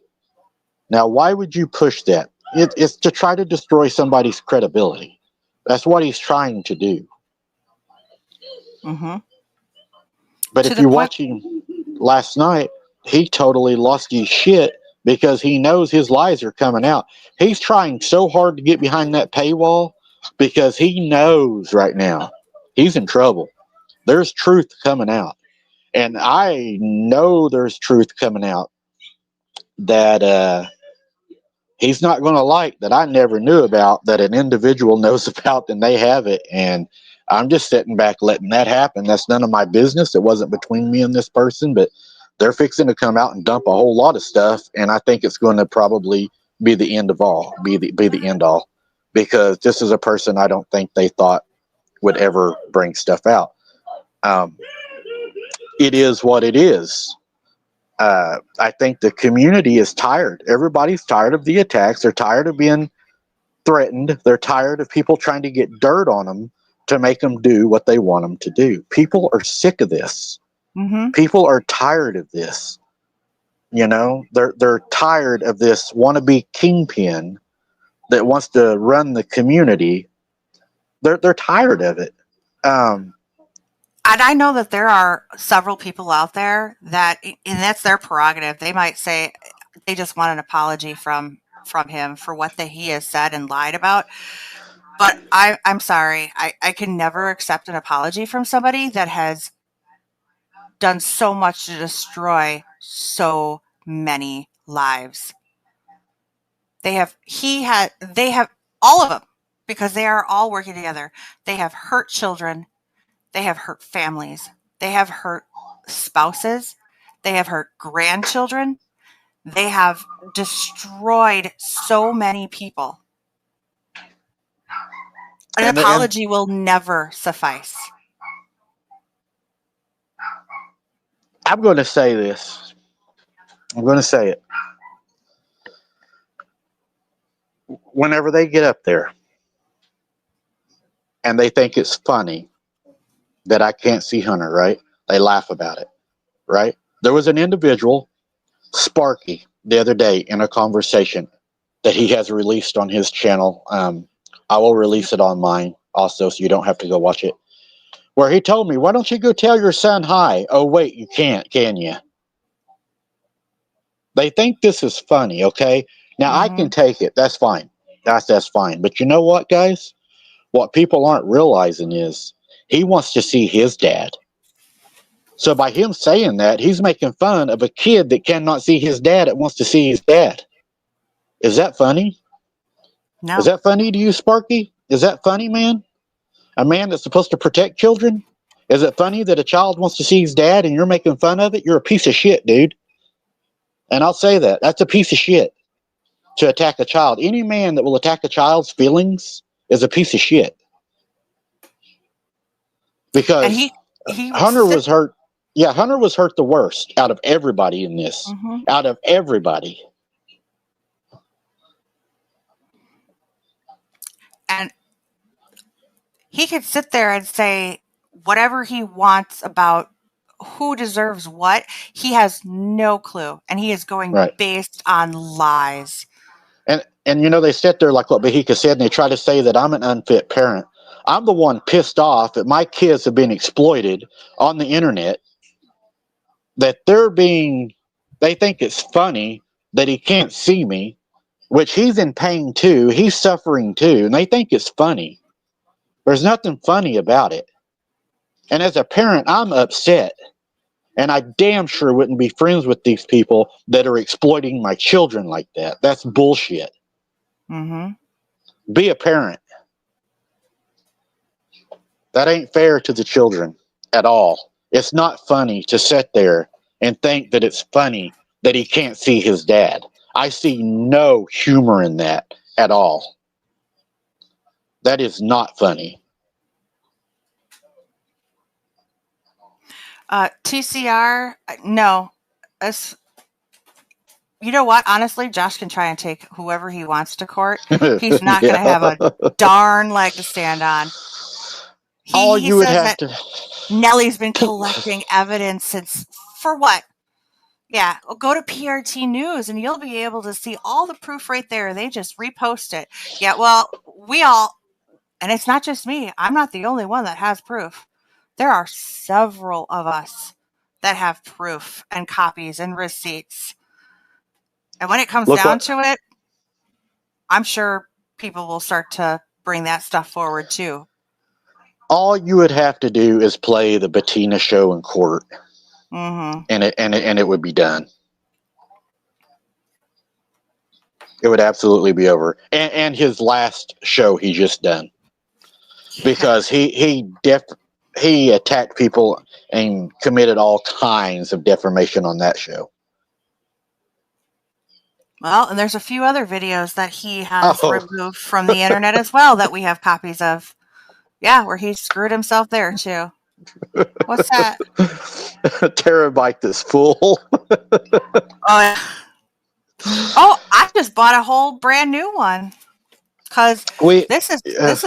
Now, why would you push that? It's to try to destroy somebody's credibility. That's what he's trying to do. But if you watch him last night, he totally lost his shit because he knows his lies are coming out. He's trying so hard to get behind that paywall because he knows right now he's in trouble. There's truth coming out. And I know there's truth coming out that he's not going to like, that I never knew about, that an individual knows about, and they have it. And I'm just sitting back letting that happen. That's none of my business. It wasn't between me and this person, but they're fixing to come out and dump a whole lot of stuff. And I think it's going to probably be the end of all, be the end all, because this is a person I don't think they thought would ever bring stuff out. It is what it is. I think the community is tired. Everybody's tired of the attacks. They're tired of being threatened. They're tired of people trying to get dirt on them to make them do what they want them to do. People are sick of this. Mm-hmm. People are tired of this. You know, they're tired of this wannabe kingpin that wants to run the community. They're tired of it. And I know that there are several people out there that, and that's their prerogative. They might say they just want an apology from him for what he has said and lied about. But I'm sorry. I can never accept an apology from somebody that has done so much to destroy so many lives. They have all of them, because they are all working together. They have hurt children. They have hurt families. They have hurt spouses. They have hurt grandchildren. They have destroyed so many people. An apology will never suffice. I'm going to say this. I'm going to say it. Whenever they get up there and they think it's funny that I can't see Hunter, right? They laugh about it, right? There was an individual, Sparky, the other day in a conversation that he has released on his channel. I will release it on mine also, so you don't have to go watch it, where he told me, why don't you go tell your son hi? Oh, wait, you can't, can you? They think this is funny, okay? Now, I can take it. That's fine. That's fine. But you know what, guys? What people aren't realizing is he wants to see his dad. So by him saying that, he's making fun of a kid that cannot see his dad, that wants to see his dad. Is that funny? No. Is that funny to you, Sparky? Is that funny, man? A man that's supposed to protect children? Is it funny that a child wants to see his dad and you're making fun of it? You're a piece of shit, dude. And I'll say that. That's a piece of shit to attack a child. Any man that will attack a child's feelings is a piece of shit. Because and he Hunter was hurt. Yeah, Hunter was hurt the worst out of everybody in this. Out of everybody. And he could sit there and say whatever he wants about who deserves what. He has no clue. And he is going based on lies. And you know, they sit there like what Bahika said, and they try to say that I'm an unfit parent. I'm the one pissed off that my kids have been exploited on the internet, that they think it's funny that he can't see me, which he's in pain too. He's suffering too, and they think it's funny. There's nothing funny about it. And as a parent, I'm upset. And I damn sure wouldn't be friends with these people that are exploiting my children like that. That's bullshit. Be a parent. That ain't fair to the children at all. It's not funny to sit there and think that it's funny that he can't see his dad. I see no humor in that at all. That is not funny. TCR, no. You know what? Honestly, Josh can try and take whoever he wants to court. He's not going to have a darn leg to stand on. He would says have that to. Nellie's been collecting evidence since, for what? Yeah, well, go to PRT News and you'll be able to see all the proof right there. They just repost it. Yeah, well, and it's not just me. I'm not the only one that has proof. There are several of us that have proof and copies and receipts. And when it comes down to it, I'm sure people will start to bring that stuff forward too. All you would have to do is play the Bettina show in court, Mm-hmm. and it would be done. It would absolutely be over. And his last show he just done, because he attacked people and committed all kinds of defamation on that show. Well, and there's a few other videos that he has Oh. removed from the internet as well that we have copies of. Yeah, where he screwed himself there too. What's that? Terabyte this fool. Oh, yeah. Oh, I just bought a whole brand new one because this is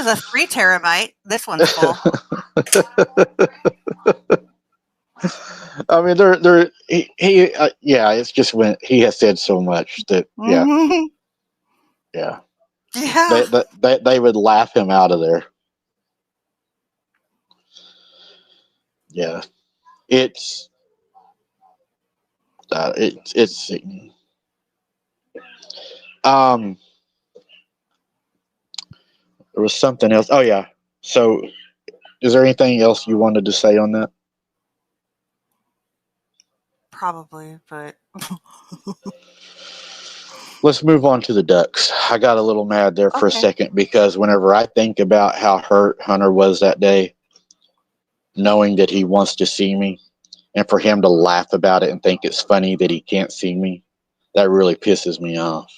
a 3 terabyte. This one's full. I mean, it's just when he has said so much that Mm-hmm. yeah. They would laugh him out of there. Yeah, it's sickening. There was something else. Oh yeah. So, is there anything else you wanted to say on that? Probably, but Let's move on to the Ducks. I got a little mad there for a second because whenever I think about how hurt Hunter was that day, knowing that he wants to see me, and for him to laugh about it and think it's funny that he can't see me, that really pisses me off.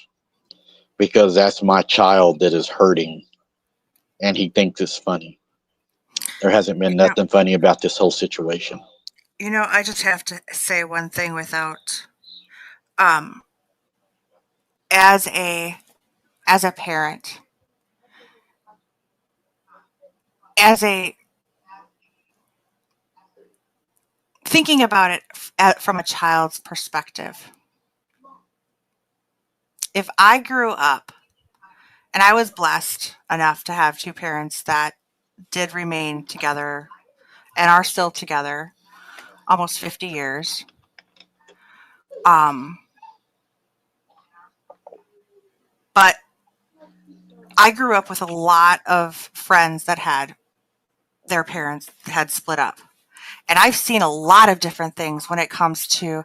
Because that's my child that is hurting, and he thinks it's funny. There hasn't been nothing funny about this whole situation. You know, I just have to say one thing without, as a parent, thinking about it from a child's perspective. If I grew up, and I was blessed enough to have 2 parents that did remain together and are still together almost 50 years. But I grew up with a lot of friends that had their parents had split up. And I've seen a lot of different things when it comes to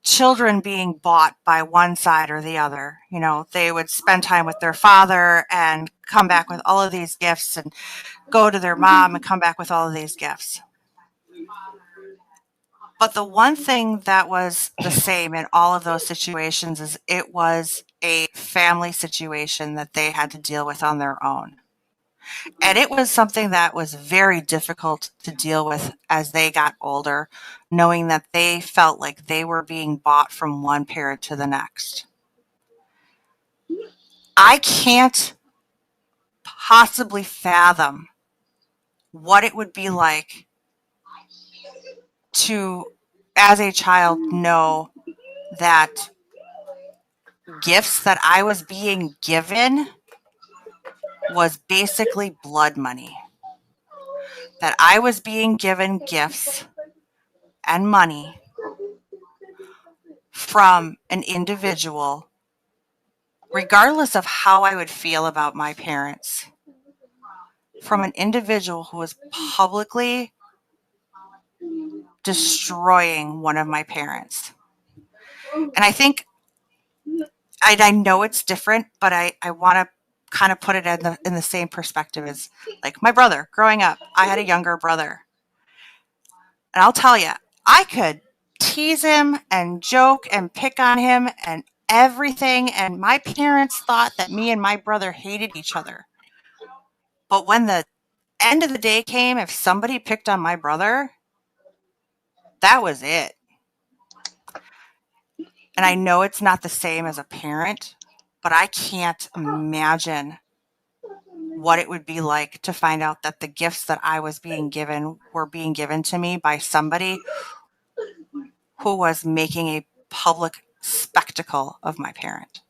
children being bought by one side or the other. You know, they would spend time with their father and come back with all of these gifts, and go to their mom and come back with all of these gifts. But the one thing that was the same in all of those situations is it was a family situation that they had to deal with on their own. And it was something that was very difficult to deal with as they got older, knowing that they felt like they were being bought from one parent to the next. I can't possibly fathom what it would be like to, as a child, know that gifts that I was being given was basically blood money. That I was being given gifts and money from an individual, regardless of how I would feel about my parents, from an individual who was publicly destroying one of my parents. And I think, I know it's different, but I want to kind of put it in the same perspective as like my brother. Growing up, I had a younger brother. And I'll tell you, I could tease him and joke and pick on him and everything. And my parents thought that me and my brother hated each other. But when the end of the day came, if somebody picked on my brother, that was it. And I know it's not the same as a parent, but I can't imagine what it would be like to find out that the gifts that I was being given were being given to me by somebody who was making a public spectacle of my parent.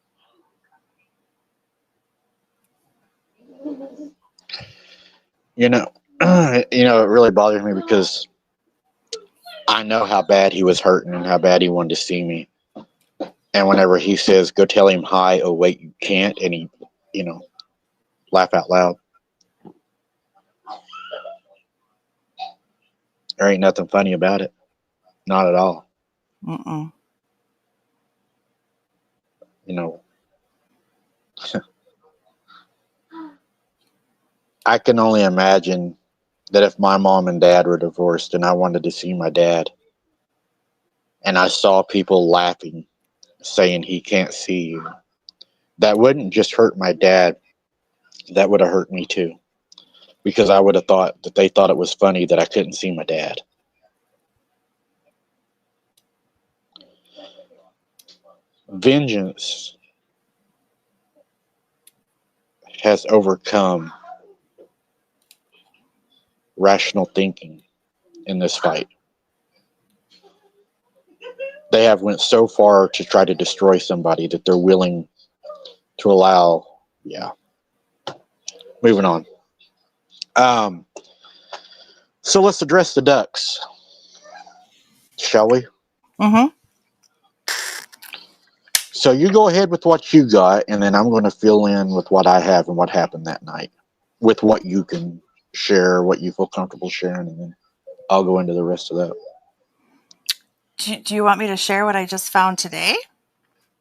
It really bothers me because I know how bad he was hurting and how bad he wanted to see me. And whenever he says, go tell him hi, oh wait, you can't, and he, laugh out loud. There ain't nothing funny about it. Not at all. Mm-mm. You know, I can only imagine that if my mom and dad were divorced and I wanted to see my dad and I saw people laughing, saying he can't see you, that wouldn't just hurt my dad. That would have hurt me too. Because I would have thought that they thought it was funny that I couldn't see my dad. Vengeance has overcome rational thinking in this fight. They have went so far to try to destroy somebody that they're willing to allow. Yeah. Moving on. So let's address the ducks, shall we? Mm-hmm. So you go ahead with what you got, and then I'm going to fill in with what I have and what happened that night, with what you can share, what you feel comfortable sharing, and then I'll go into the rest of that. Do you want me to share what I just found today?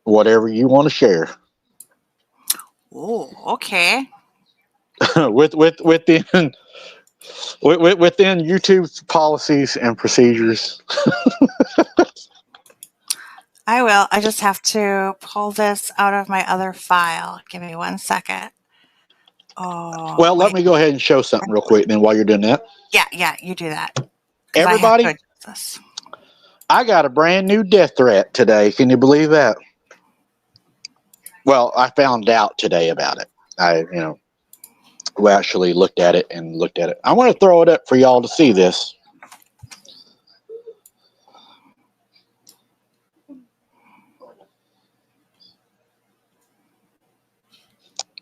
Whatever you want to share. Oh, okay. within YouTube's policies and procedures. I will. I just have to pull this out of my other file. Give me 1 second. Oh, Well, let wait. me go ahead and show something real quick. Then while you're doing that, Yeah, you do that. 'Cause everybody, I have to adjust this. I got a brand new death threat today. Can you believe that? Well, I found out today about it. We actually looked at it. I want to throw it up for y'all to see this.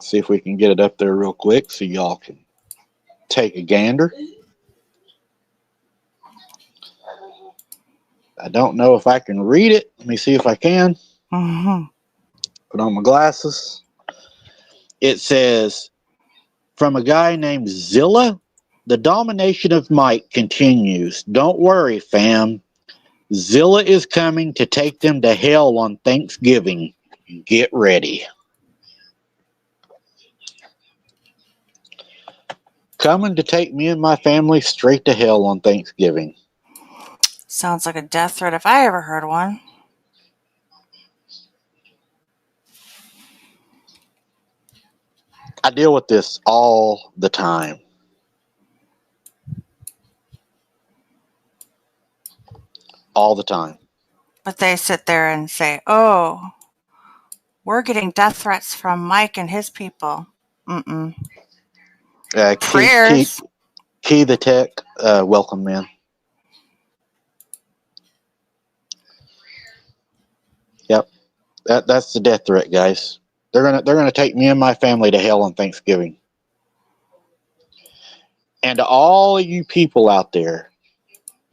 See if we can get it up there real quick so y'all can take a gander. I don't know if I can read it. Let me see if I can. Mm-hmm. Put on my glasses. It says, from a guy named Zilla, the domination of Mike continues. Don't worry, fam. Zilla is coming to take them to hell on Thanksgiving. Get ready. Coming to take me and my family straight to hell on Thanksgiving. Sounds like a death threat if I ever heard one. I deal with this all the time. All the time. But they sit there and say, oh, we're getting death threats from Mike and his people. Mm-mm. Prayers. Key the Tech, welcome, man. Yep, that's the death threat, guys. They're gonna take me and my family to hell on Thanksgiving. And to all of you people out there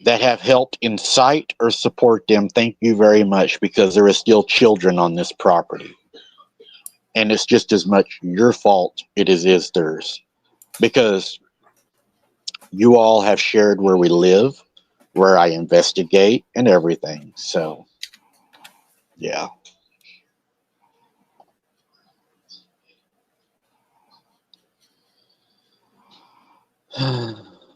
that have helped incite or support them, thank you very much, because there are still children on this property, and it's just as much your fault it is theirs, because you all have shared where we live, where I investigate, and everything. So, yeah.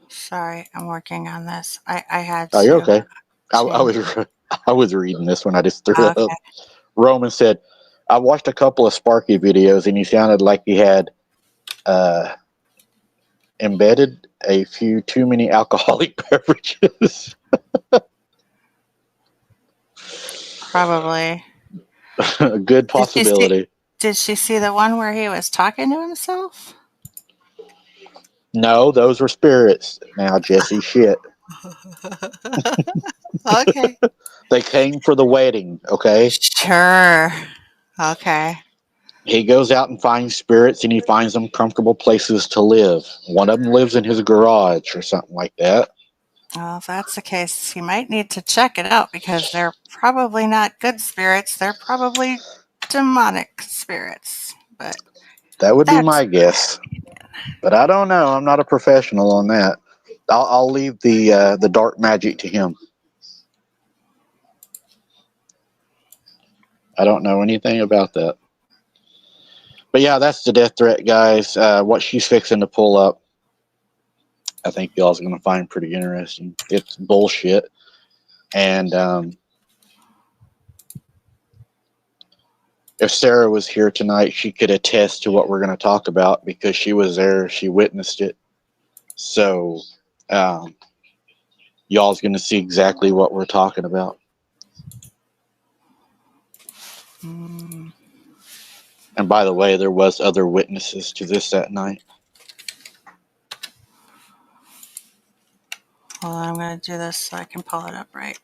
Sorry, I'm working on this. I had to. Oh, you're okay. I change. was reading this when I just threw it Okay. up. Roman said, I watched a couple of Sparky videos and he sounded like he had embedded a few too many alcoholic beverages. Probably. A good possibility. Did she see the one where he was talking to himself? No, those were spirits. Now, Jesse, shit. Okay. They came for the wedding, okay? Sure. Okay. He goes out and finds spirits and he finds them comfortable places to live. One of them lives in his garage or something like that. Well, if that's the case, he might need to check it out because they're probably not good spirits. They're probably demonic spirits. But That would be that's my guess. But I don't know. I'm not a professional on that. I'll leave the dark magic to him. I don't know anything about that. But yeah, that's the death threat, guys. What she's fixing to pull up, I think y'all's going to find pretty interesting. It's bullshit. And if Sarah was here tonight, she could attest to what we're going to talk about because she was there. She witnessed it. So y'all's going to see exactly what we're talking about. Mm. And by the way, there was other witnesses to this that night. Well, I'm going to do this so I can pull it up right.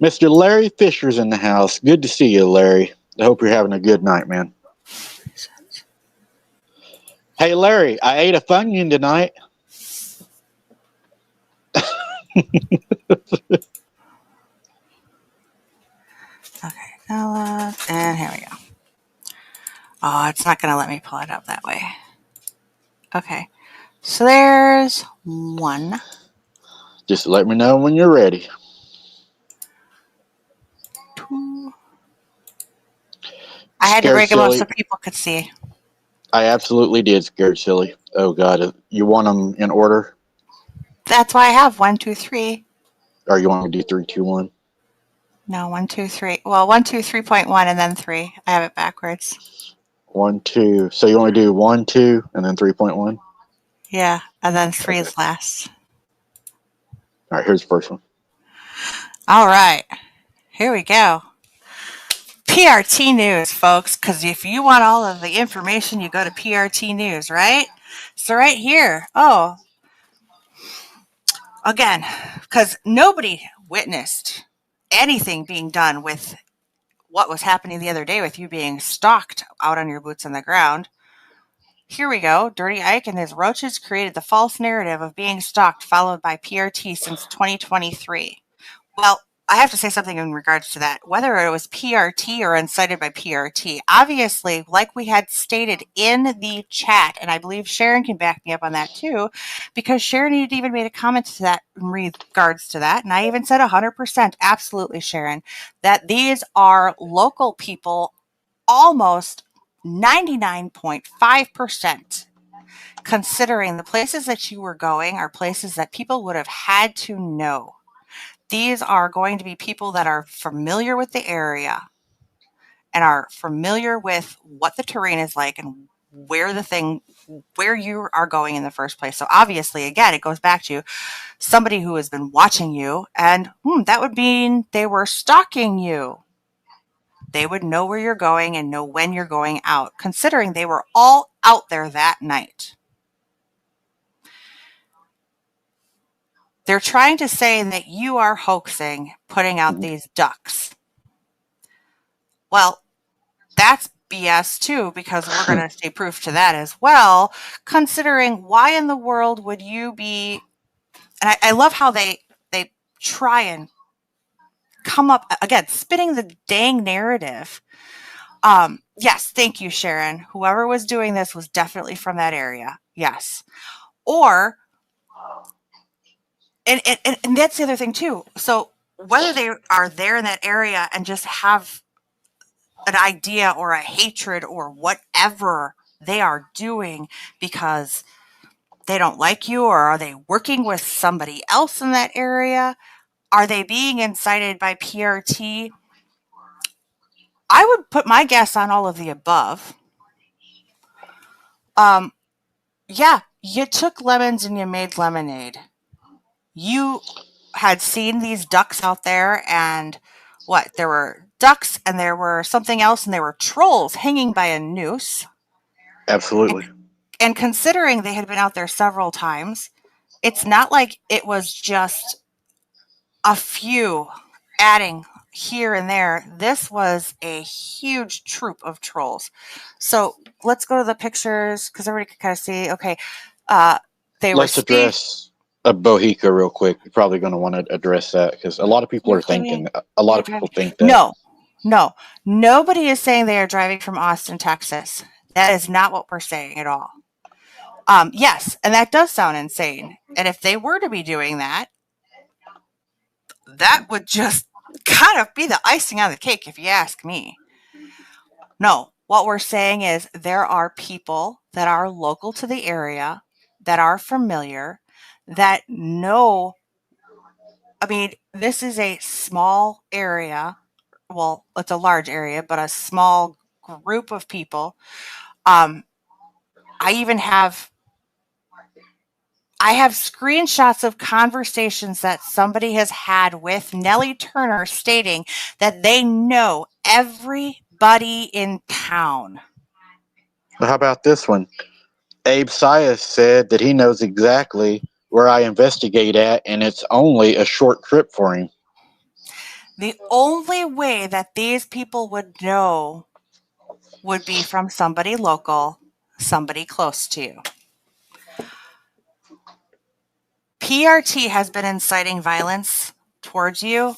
Mr. Larry Fisher's in the house. Good to see you, Larry. I hope you're having a good night, man. Hey, Larry, I ate a Funyun tonight. Okay, now and here we go. Oh, it's not going to let me pull it up that way. Okay, so there's one. Just let me know when you're ready. Two. I had to break them up so people could see. I absolutely did, Scared Silly. Oh, God. You want them in order? That's why I have 1, 2, 3. Or you want me to do 3, 2, 1? No, 1, 2, 3. Well, 1, 2, 3.1 and then 3. I have it backwards. 1, 2. So you only do 1, 2, and then 3.1? Yeah, and then 3 is last. All right, here's the first one. All right, here we go. PRT News, folks, because if you want all of the information, you go to PRT News, right? So right here, again, because nobody witnessed anything being done with what was happening the other day with you being stalked out on your boots on the ground. Here we go. Dirty Ike and his roaches created the false narrative of being stalked, followed by PRT since 2023. Well, I have to say something in regards to that. Whether it was PRT or incited by PRT, obviously, like we had stated in the chat, and I believe Sharon can back me up on that too, because Sharon even made a comment to that in regards to that, and I even said 100%, absolutely, Sharon, that these are local people, almost 99.5%. Considering the places that you were going are places that people would have had to know. These are going to be people that are familiar with the area and are familiar with what the terrain is like and where you are going in the first place. So obviously, again, it goes back to somebody who has been watching you, and that would mean they were stalking you. They would know where you're going and know when you're going out, considering they were all out there that night. They're trying to say that you are hoaxing, putting out these ducks. Well, that's BS too, because we're going to see proof to that as well, considering why in the world would you be, and I love how they try and come up, again, spinning the dang narrative. Yes, thank you, Sharon. Whoever was doing this was definitely from that area. Yes. Or, and that's the other thing too. So whether they are there in that area and just have an idea or a hatred or whatever they are doing because they don't like you, or are they working with somebody else in that area? Are they being incited by PRT? I would put my guess on all of the above. Yeah, you took lemons and you made lemonade. You had seen these ducks out there, and there were ducks and there were something else, and there were trolls hanging by a noose. Absolutely. And considering they had been out there several times, it's not like it was just a few adding here and there. This was a huge troop of trolls. So let's go to the pictures because everybody can kind of see. Okay, let's address Bohica real quick. You're probably going to want to address that because a lot of people are thinking. A lot of people think that. No, nobody is saying they are driving from Austin, Texas. That is not what we're saying at all. Yes, and that does sound insane. And if they were to be doing that, that would just kind of be the icing on the cake, if you ask me. No, what we're saying is there are people that are local to the area, that are familiar, that know. I mean, this is a small area. Well, it's a large area, but a small group of people. Um, I even have I have screenshots of conversations that somebody has had with Nellie Turner stating that they know everybody in town. How about this one? Abe Sias said that he knows exactly where I investigate at, and it's only a short trip for him. The only way that these people would know would be from somebody local, somebody close to you. PRT has been inciting violence towards you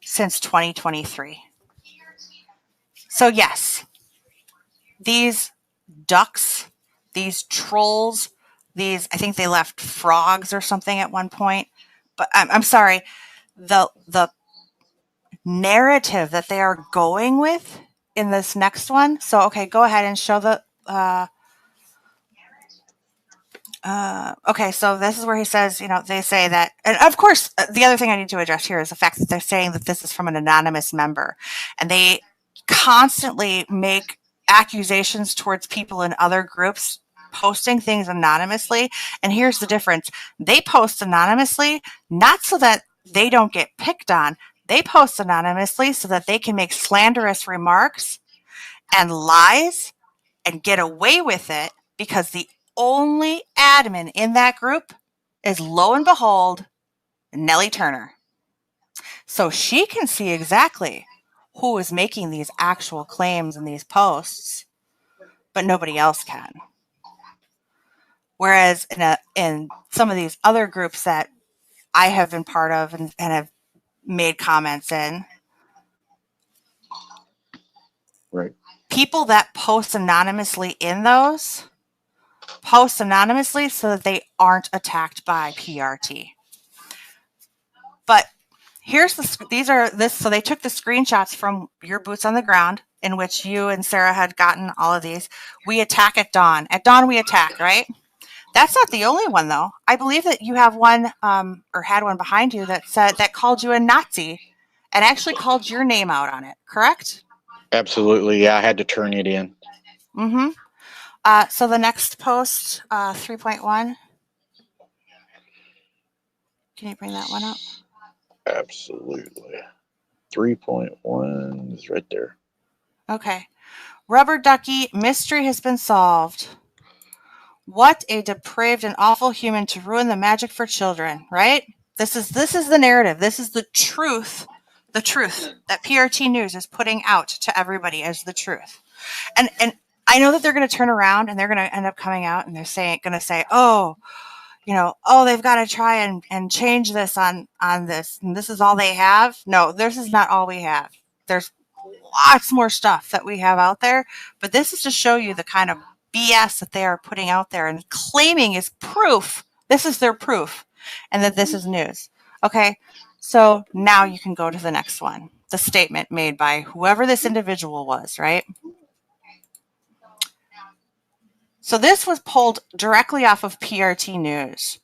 since 2023. So, yes, these ducks, these trolls, I think they left frogs or something at one point. But I'm sorry, the narrative that they are going with in this next one. So, okay, go ahead and show the. Okay, so this is where he says, they say that, and of course, the other thing I need to address here is the fact that they're saying that this is from an anonymous member, and they constantly make accusations towards people in other groups posting things anonymously. And here's the difference: they post anonymously not so that they don't get picked on. They post anonymously so that they can make slanderous remarks and lies and get away with it, because the only admin in that group is, lo and behold, Nellie Turner. So she can see exactly who is making these actual claims in these posts, but nobody else can. Whereas in some of these other groups that I have been part of and have made comments in, Right. people that post anonymously in those post anonymously so that they aren't attacked by PRT. But here's so they took the screenshots from your boots on the ground, in which you and Sarah had gotten all of these. We attack at dawn. At dawn we attack, right? That's not the only one, though. I believe that you have one, or had one behind you that called you a Nazi and actually called your name out on it, correct? Absolutely. Yeah, I had to turn it in. Mm-hmm. So the next post, 3.1. Can you bring that one up? Absolutely. 3.1 is right there. Okay. Rubber Ducky, mystery has been solved. What a depraved and awful human to ruin the magic for children, right? This is the narrative. This is the truth that PRT News is putting out to everybody as the truth. And I know that they're going to turn around and they're going to end up coming out and they're going to say, oh, they've got to try and change this on this, and this is all they have. No, this is not all we have. There's lots more stuff that we have out there, but this is to show you the kind of BS that they are putting out there and claiming is proof. This is their proof, and that this is news. Okay, so now you can go to the next one. The statement made by whoever this individual was, right? So this was pulled directly off of PRT News.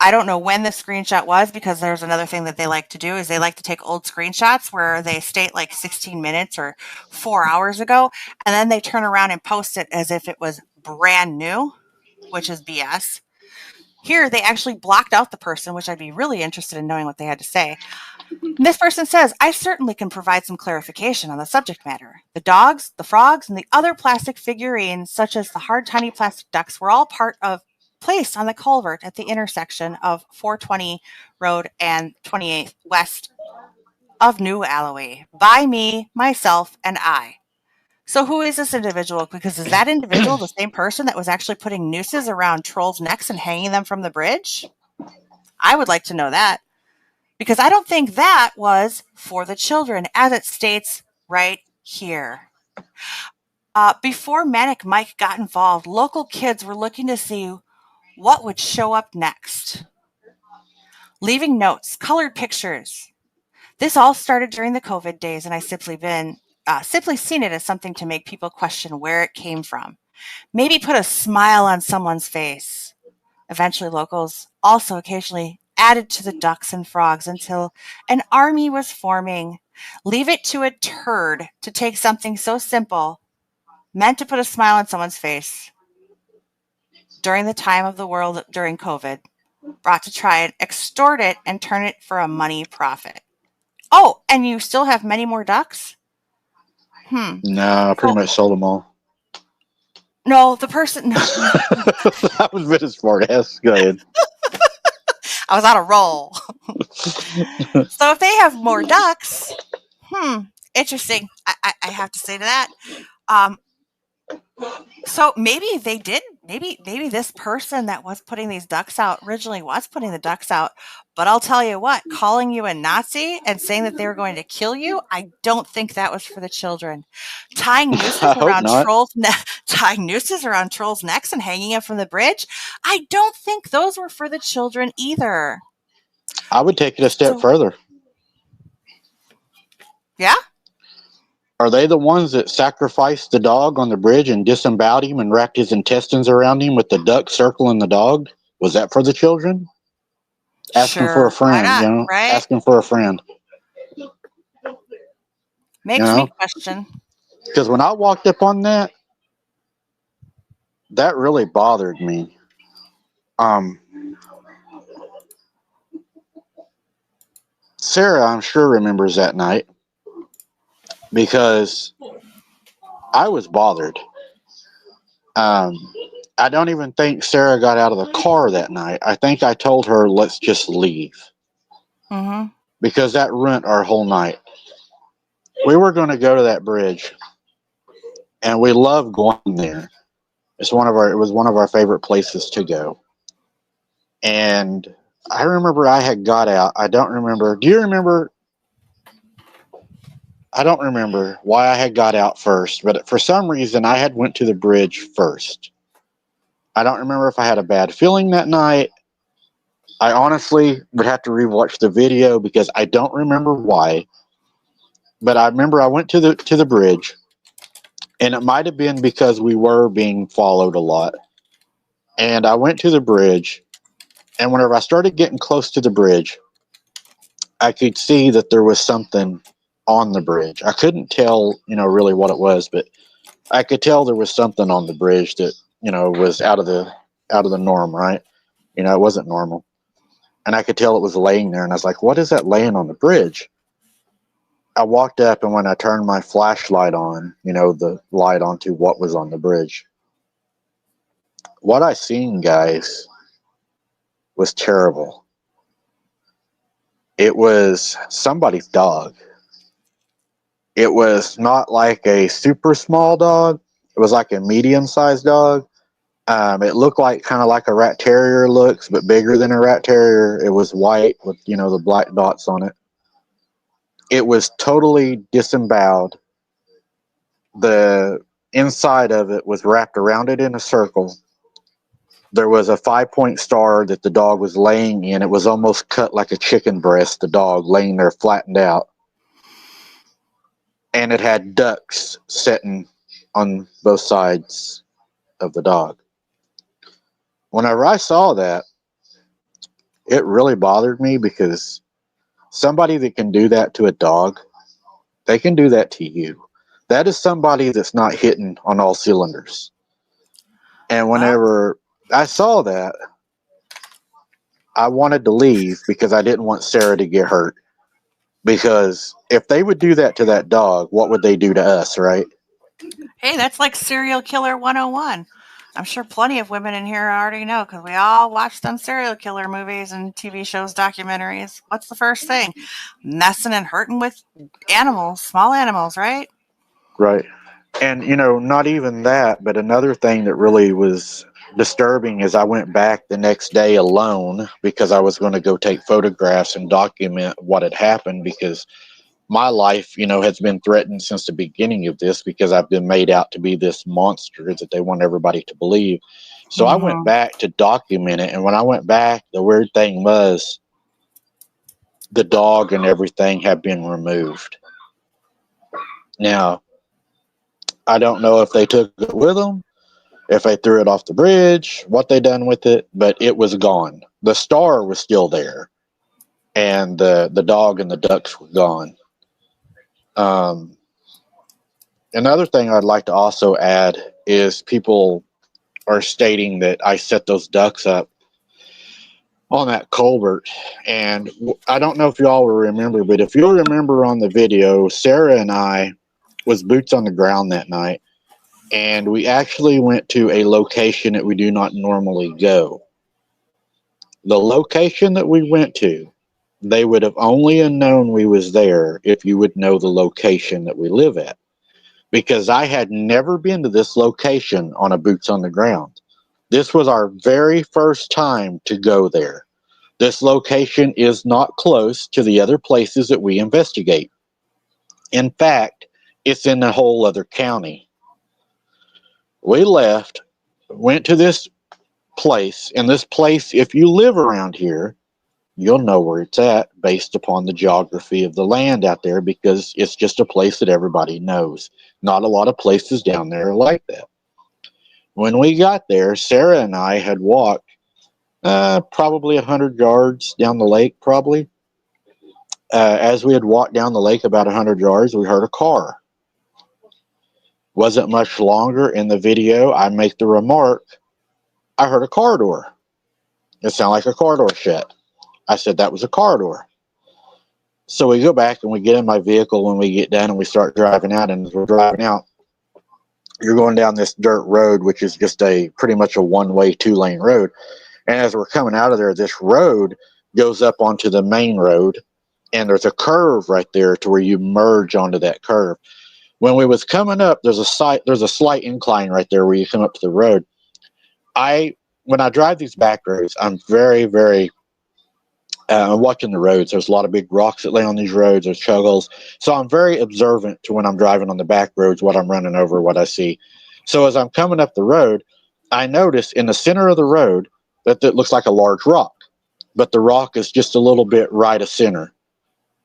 I don't know when the screenshot was, because there's another thing that they like to do is they like to take old screenshots where they state like 16 minutes or 4 hours ago, and then they turn around and post it as if it was brand new, which is BS. Here, they actually blocked out the person, which I'd be really interested in knowing what they had to say. And this person says, I certainly can provide some clarification on the subject matter. The dogs, the frogs, and the other plastic figurines, such as the hard, tiny plastic ducks, were all placed on the culvert at the intersection of 420 Road and 28th west of New Alloway by me, myself, and I. So who is this individual? Because is that individual the same person that was actually putting nooses around trolls' necks and hanging them from the bridge? I would like to know that, because I don't think that was for the children, as it states right here. Before Manic Mike got involved, local kids were looking to see what would show up next. Leaving notes, colored pictures. This all started during the COVID days, and I simply seen it as something to make people question where it came from. Maybe put a smile on someone's face. Eventually, locals also occasionally added to the ducks and frogs until an army was forming. Leave it to a turd to take something so simple, meant to put a smile on someone's face, during the time of the world during COVID, brought to try and extort it and turn it for a money profit. Oh, and you still have many more ducks? No, I pretty So, much sold them all. no, the person, no, That was a bit of smart ass. Go ahead. I was on a roll. So if they have more ducks, interesting. I have to say to that. Um, so maybe they did. Maybe this person that was putting these ducks out originally was putting the ducks out. But I'll tell you what, calling you a Nazi and saying that they were going to kill you, I don't think that was for the children. Tying nooses I hope around not. tying nooses around trolls' necks and hanging them from the bridge, I don't think those were for the children either. I would take it a step further. Yeah? Are they the ones that sacrificed the dog on the bridge and disemboweled him and wrapped his intestines around him with the duck circling the dog? Was that for the children? Asking for a Sure. Why friend, not? you know? Right? Asking for a friend, Makes you me know? question. Because when I walked up on that, that really bothered me. Sarah, I'm sure, remembers that night because I was bothered. I don't even think Sarah got out of the car that night. I think I told her, let's just leave. Mm-hmm. Because that ruined our whole night. We were going to go to that bridge, and we loved going there. It was one of our favorite places to go. And I remember I had got out. I don't remember. Do you remember? I don't remember why I had got out first, but for some reason I had went to the bridge first. I don't remember if I had a bad feeling that night. I honestly would have to rewatch the video because I don't remember why. But I remember I went to the bridge, and it might have been because we were being followed a lot. And I went to the bridge, and whenever I started getting close to the bridge, I could see that there was something on the bridge. I couldn't tell, really what it was, but I could tell there was something on the bridge that, was out of the norm, right? It wasn't normal. And I could tell it was laying there, and I was like, what is that laying on the bridge? I walked up, and when I turned my flashlight on, the light onto what was on the bridge, what I seen, guys, was terrible. It was somebody's dog. It was not like a super small dog. It was like a medium-sized dog. It looked like kind of like a rat terrier looks, but bigger than a rat terrier. It was white with, the black dots on it. It was totally disemboweled. The inside of it was wrapped around it in a circle. There was a 5-point star that the dog was laying in. It was almost cut like a chicken breast, the dog laying there flattened out. And it had ducks sitting on both sides of the dog. Whenever I saw that, it really bothered me because somebody that can do that to a dog, they can do that to you. That is somebody that's not hitting on all cylinders. And whenever I saw that, I wanted to leave because I didn't want Sarah to get hurt. Because if they would do that to that dog, what would they do to us, right? Hey, that's like serial killer 101. I'm sure plenty of women in here already know because we all watch them serial killer movies and TV shows, documentaries. What's the first thing? Messing and hurting with animals, small animals, right? Right. And, not even that, but another thing that really was disturbing is I went back the next day alone because I was going to go take photographs and document what had happened because my life, has been threatened since the beginning of this because I've been made out to be this monster that they want everybody to believe. So I went back to document it. And when I went back, the weird thing was the dog and everything have been removed. Now, I don't know if they took it with them, if they threw it off the bridge, what they done with it, but it was gone. The star was still there, and the dog and the ducks were gone. Another thing I'd like to also add is people are stating that I set those ducks up on that culvert. And I don't know if you all will remember, but if you'll remember on the video, Sarah and I was boots on the ground that night. And we actually went to a location that we do not normally go. The location that we went to, they would have only known we was there if you would know the location that we live at. Because I had never been to this location on a boots on the ground. This was our very first time to go there. This location is not close to the other places that we investigate. In fact, it's in a whole other county. We left, went to this place, and this place, if you live around here, you'll know where it's at based upon the geography of the land out there, because it's just a place that everybody knows. Not a lot of places down there are like that. When we got there, Sarah and I had walked probably 100 yards down the lake, probably. As we had walked down the lake about 100 yards, we heard a car. Wasn't much longer in the video, I make the remark, I heard a car door. It sounded like a car door shut. I said that was a car door. So we go back and we get in my vehicle when we get done and we start driving out. And as we're driving out, you're going down this dirt road, which is just pretty much a one-way, two-lane road. And as we're coming out of there, this road goes up onto the main road, and there's a curve right there to where you merge onto that curve. When we was coming up, there's a slight incline right there where you come up to the road. When I drive these back roads, I'm very, very watching the roads. There's a lot of big rocks that lay on these roads. There's chuggles. So I'm very observant to when I'm driving on the back roads, what I'm running over, what I see. So as I'm coming up the road, I notice in the center of the road that it looks like a large rock, but the rock is just a little bit right of center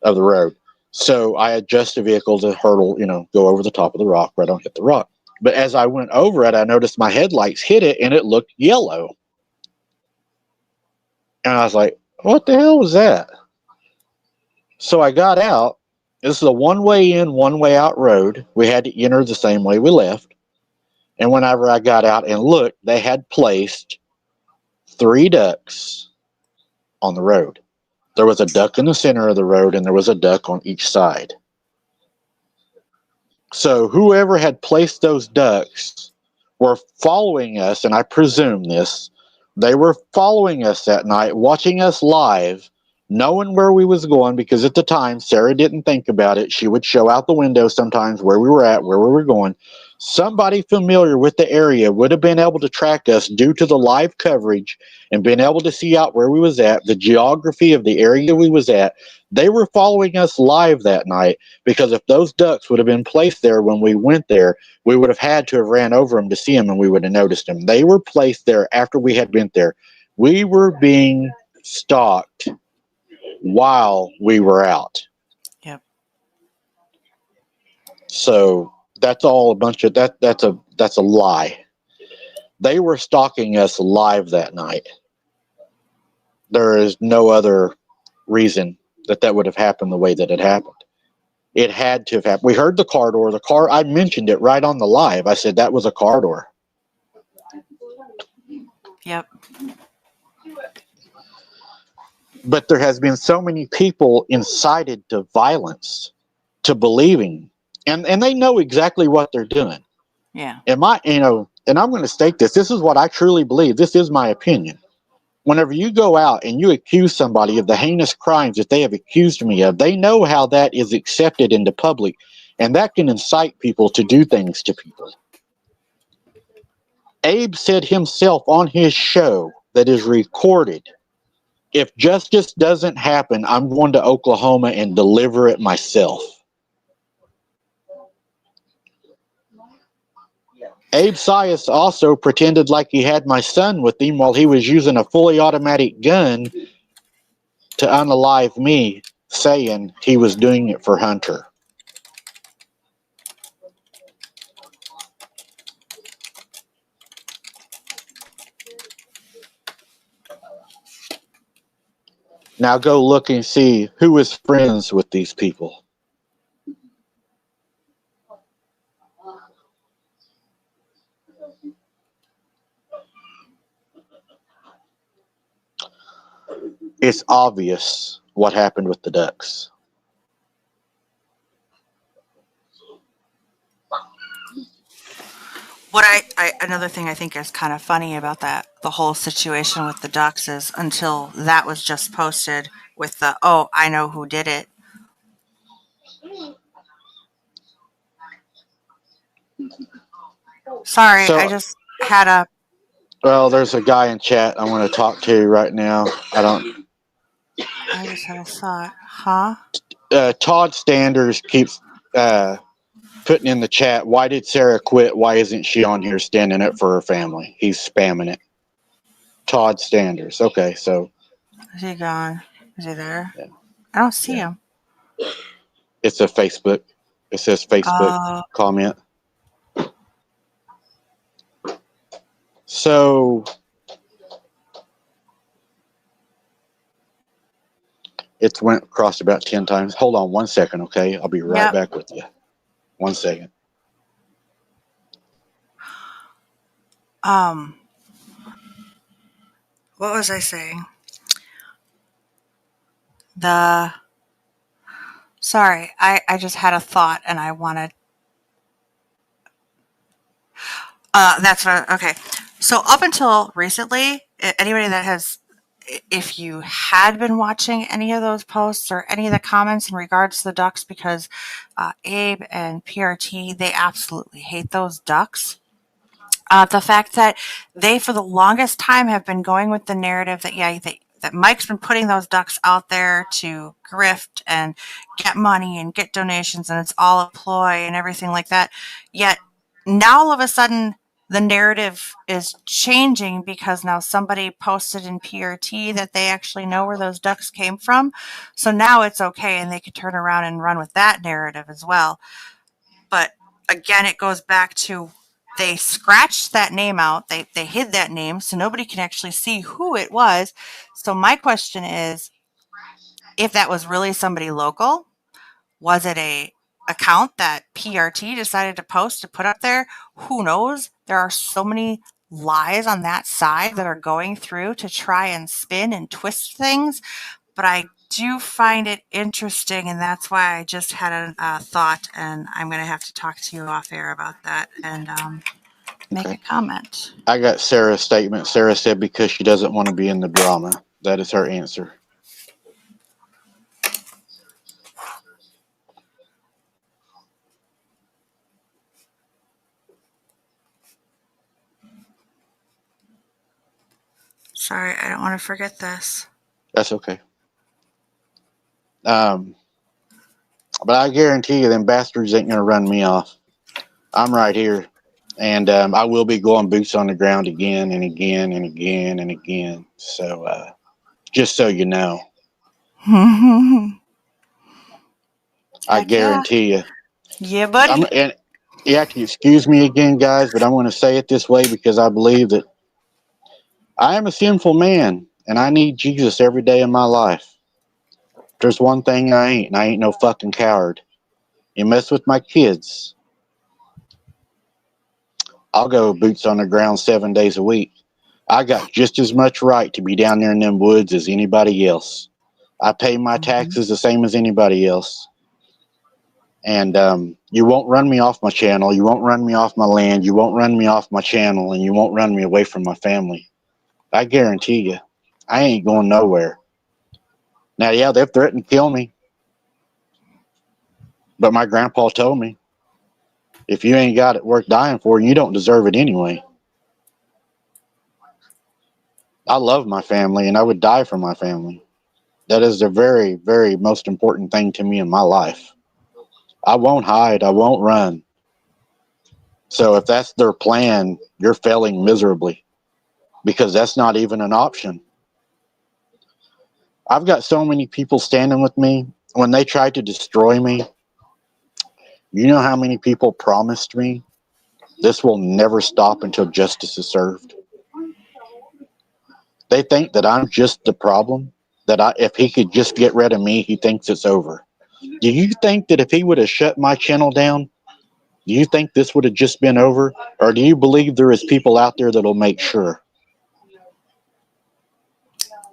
of the road. So I adjust the vehicle to hurdle, go over the top of the rock where I don't hit the rock. But as I went over it, I noticed my headlights hit it and it looked yellow. And I was like, what the hell was that? So I got out. This is a one-way in, one-way out road. We had to enter the same way we left. And whenever I got out and looked, they had placed 3 ducks on the road. There was a duck in the center of the road, and there was a duck on each side. So whoever had placed those ducks were following us, and I presume this. They were following us that night, watching us live, knowing where we was going, because at the time, Sarah didn't think about it. She would show out the window sometimes where we were at, where we were going. Somebody familiar with the area would have been able to track us due to the live coverage and been able to see out where we was at, the geography of the area we was at. They were following us live that night, because if those ducks would have been placed there when we went there, we would have had to have ran over them to see them, and we would have noticed them. They were placed there after we had been there. We were being stalked while we were out. Yep. So that's all a bunch of that's a lie. They were stalking us live that night. There is no other reason that would have happened the way that it happened. It had to have happened. We heard the car door. I mentioned it right on the live. I said that was a car door. Yep. But there has been so many people incited to violence, to believing, and they know exactly what they're doing. Yeah. And I'm going to state this. This is what I truly believe. This is my opinion. Whenever you go out and you accuse somebody of the heinous crimes that they have accused me of, they know how that is accepted into public, and that can incite people to do things to people. Abe said himself on his show that is recorded, if justice doesn't happen, I'm going to Oklahoma and deliver it myself. Abe Sias also pretended like he had my son with him while he was using a fully automatic gun to unalive me, saying he was doing it for Hunter. Now go look and see who is friends with these people. It's obvious what happened with the Ducks. What another thing I think is kind of funny about that, the whole situation with the Ducks, is until that was just posted with the, oh, I know who did it. Sorry, So- I just had a, Well, there's a guy in chat I want to talk to right now. I just had a thought. Huh? Todd Standers keeps putting in the chat, why did Sarah quit? Why isn't she on here standing up for her family? He's spamming it. Todd Standers. Okay, so Is he gone? Is he there? Yeah. I don't see Yeah. him. it's a Facebook. It says Facebook Oh, comment. So it's went across about 10 times. Hold on 1 second, okay? I'll be right Yep. back with you. 1 second. what was I saying? Sorry, I just had a thought and I wanted, okay. So up until recently, anybody that has, if you had been watching any of those posts or any of the comments in regards to the Ducks, because Abe and PRT, they absolutely hate those Ducks. The fact that they, for the longest time, have been going with the narrative that, yeah, that Mike's been putting those Ducks out there to grift and get money and get donations, and it's all a ploy and everything like that. Yet now all of a sudden the narrative is changing because now somebody posted in PRT that they actually know where those Ducks came from. So now it's okay and they could turn around and run with that narrative as well. But again, it goes back to, they scratched that name out. They hid that name so nobody can actually see who it was. So my question is, if that was really somebody local, was it a account that PRT decided to post to put up there? Who knows? There are so many lies on that side that are going through to try and spin and twist things. But I do find it interesting, and that's why I just had a thought, and I'm going to have to talk to you off air about that and make a comment. I got Sarah's statement. Sarah said because she doesn't want to be in the drama. That is her answer. Sorry, I don't want to forget this. That's okay. But I guarantee you them bastards ain't going to run me off. I'm right here. And I will be going boots on the ground again and again and again and again. So just so you know. I guarantee you. Yeah, buddy. And you have to excuse me again, guys, but I'm going to say it this way because I believe that I am a sinful man and I need Jesus every day of my life. There's one thing I ain't, and I ain't no fucking coward. You mess with my kids, I'll go boots on the ground 7 days a week. I got just as much right to be down there in them woods as anybody else. I pay my taxes the same as anybody else. And you won't run me off my channel. You won't run me off my land. You won't run me off my channel. And you won't run me away from my family. I guarantee you, I ain't going nowhere. Now, yeah, they've threatened to kill me. But my grandpa told me, if you ain't got it worth dying for, you don't deserve it anyway. I love my family, and I would die for my family. That is the very, very most important thing to me in my life. I won't hide. I won't run. So if that's their plan, you're failing miserably because that's not even an option. I've got so many people standing with me. When they tried to destroy me, you know how many people promised me this will never stop until justice is served? They think that I'm just the problem, that if he could just get rid of me, he thinks it's over. Do you think that if he would have shut my channel down, do you think this would have just been over? Or do you believe there is people out there that'll make sure?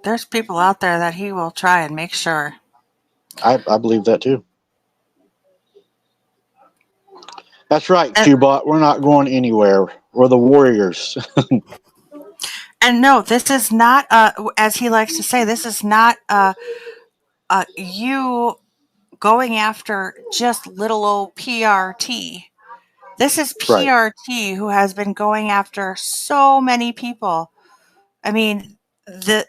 There's people out there that he will try and make sure. I believe that too. That's right, And, Cubot. We're not going anywhere. We're the Warriors. and no, this is not, as he likes to say, this is not you going after just little old PRT. This is Right. PRT who has been going after so many people. I mean, the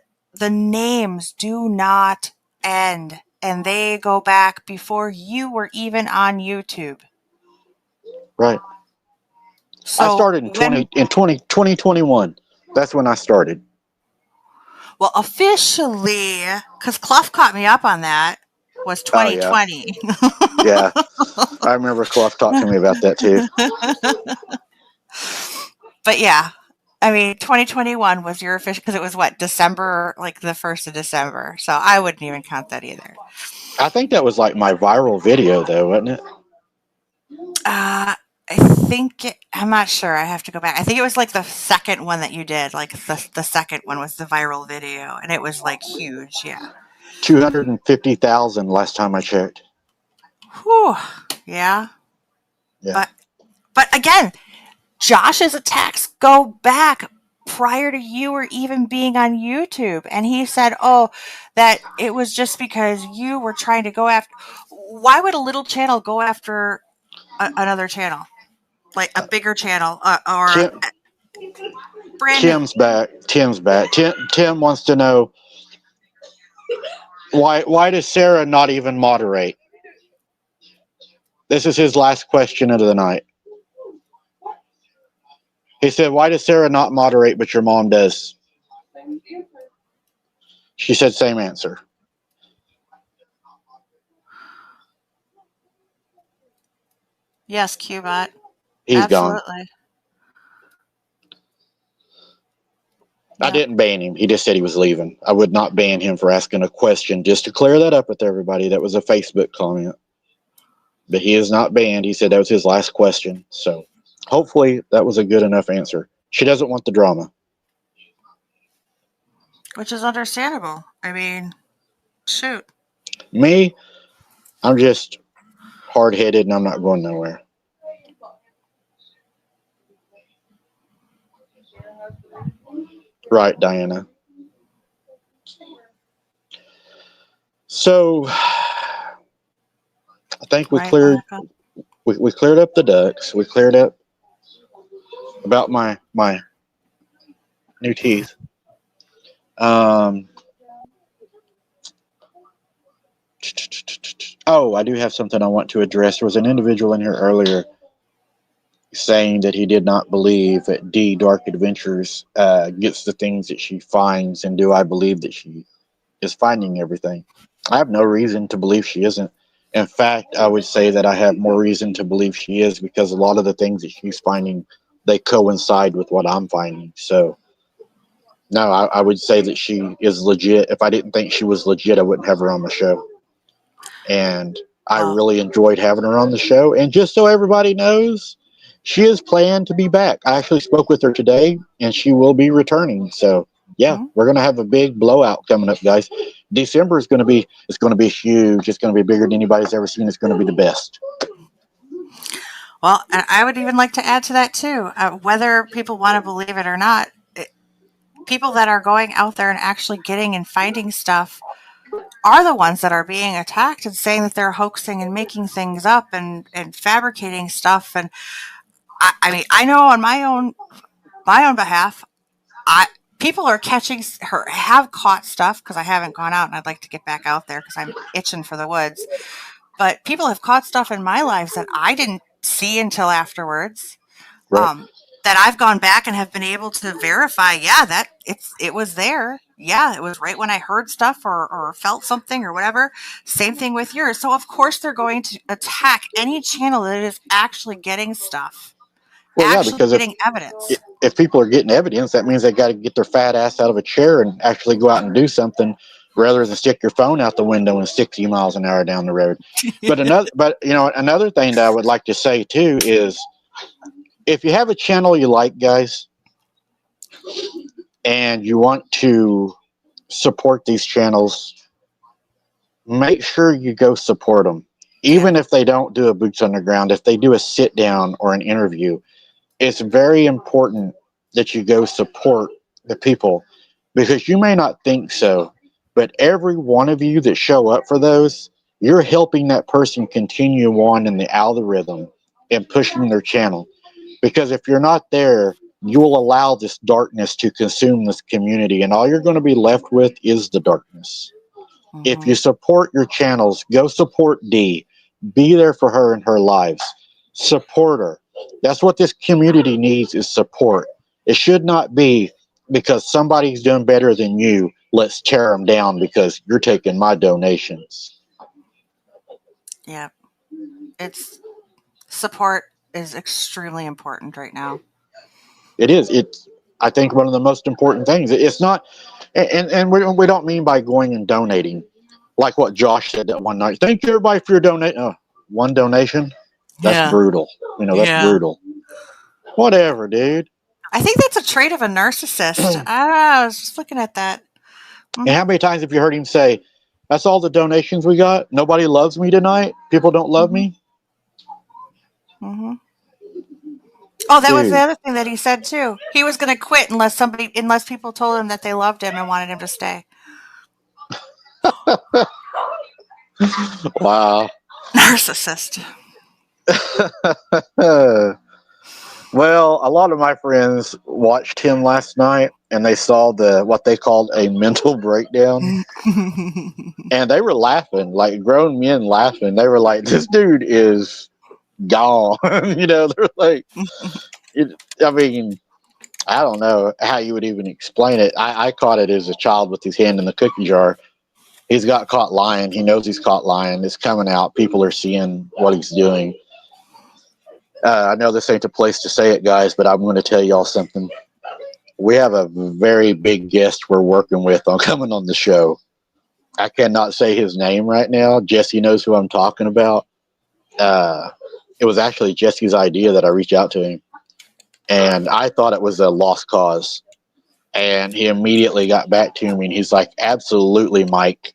names do not end, and they go back before you were even on YouTube. Right. So I started in 2021. That's when I started. Well, officially, because Clough caught me up on that, was 2020. Yeah. I remember Clough talked to me about that too. But yeah, I mean, 2021 was your official, because it was what, December, like the 1st of December. So I wouldn't even count that either. I think that was like my viral video, though, wasn't it? I think I'm not sure. I have to go back. I think it was like the second one that you did. Like the second one was the viral video, and it was like huge. Yeah. 250,000 last time I checked. Whew. Yeah. Yeah. But again, Josh's attacks go back prior to you or even being on YouTube. And he said, that it was just because you were trying to go after. Why would a little channel go after another channel? Like a bigger channel or brand Tim's back. Tim's back. Tim wants to know why does Sarah not even moderate? This is his last question of the night. He said, why does Sarah not moderate, but your mom does? She said, same answer. Yes, Cubot. He's Absolutely. gone. Yeah. I didn't ban him. He just said he was leaving. I would not ban him for asking a question. Just to clear that up with everybody, that was a Facebook comment. But he is not banned. He said that was his last question. So hopefully that was a good enough answer. She doesn't want the drama. Which is understandable. I mean, shoot. Me, I'm just hard-headed and I'm not going nowhere. Right, Diana. So I think we cleared we cleared up the ducks. We cleared up about my new teeth. I do have something I want to address. There was an individual in here earlier saying that he did not believe that D Dark Adventures gets the things that she finds, and do I believe that she is finding everything? I have no reason to believe she isn't. In fact, I would say that I have more reason to believe she is, because a lot of the things that she's finding, they coincide with what I'm finding. So no, I would say that she is legit. If I didn't think she was legit, I wouldn't have her on the show. And I really enjoyed having her on the show. And just so everybody knows, she is planned to be back. I actually spoke with her today, and she will be returning. So yeah, we're going to have a big blowout coming up, guys. December is going to be, it's going to be huge. It's going to be bigger than anybody's ever seen. It's going to be the best. Well, and I would even like to add to that too. Whether people want to believe it or not, people that are going out there and actually getting and finding stuff are the ones that are being attacked and saying that they're hoaxing and making things up and fabricating stuff. And I mean, I know on my own behalf, people are catching her, have caught stuff, because I haven't gone out and I'd like to get back out there because I'm itching for the woods. But people have caught stuff in my lives that I didn't see until afterwards. Right. that I've gone back and have been able to verify, yeah, that it was there. Yeah, it was right when I heard stuff or felt something or whatever. Same thing with yours. So of course they're going to attack any channel that is actually getting stuff, Well, yeah, actually because getting evidence. if people are getting evidence, that means they got to get their fat ass out of a chair and actually go out and do something, rather than stick your phone out the window and 60 miles an hour down the road. But another thing that I would like to say too is, if you have a channel you like, guys, and you want to support these channels, make sure you go support them. Even if they don't do a boots on the ground, if they do a sit down or an interview, it's very important that you go support the people, because you may not think so, but every one of you that show up for those, you're helping that person continue on in the algorithm and pushing their channel. Because if you're not there, you will allow this darkness to consume this community, and all you're going to be left with is the darkness. If you support your channels, go support Dee. Be there for her in her lives. Support her. That's what this community needs, is support. It should not be because somebody's doing better than you, let's tear them down because you're taking my donations. Yeah, it's support is extremely important right now. It is. It's, I think, one of the most important things. It's not, and we don't mean by going and donating, like what Josh said that one night. Thank you everybody for your donate. One donation. That's Yeah. brutal. That's brutal. Whatever, dude. I think that's a trait of a narcissist. I was just looking at that. And how many times have you heard him say, "That's all the donations we got. Nobody loves me tonight. People don't love me." Mm-hmm. Oh, that was Dude. the other thing that he said too. He was going to quit unless people told him that they loved him and wanted him to stay. Wow. Narcissist. Well, a lot of my friends watched him last night, and they saw what they called a mental breakdown, and they were laughing, like grown men laughing. They were like, "This dude is gone." They're like, I mean, I don't know how you would even explain it. I caught it as a child with his hand in the cookie jar. He's got caught lying. He knows he's caught lying. It's coming out. People are seeing what he's doing. I know this ain't the place to say it, guys, but I'm going to tell y'all something. We have a very big guest we're working with on coming on the show. I cannot say his name right now. Jesse knows who I'm talking about. It was actually Jesse's idea that I reach out to him, and I thought it was a lost cause. And he immediately got back to me, and he's like, "Absolutely, Mike."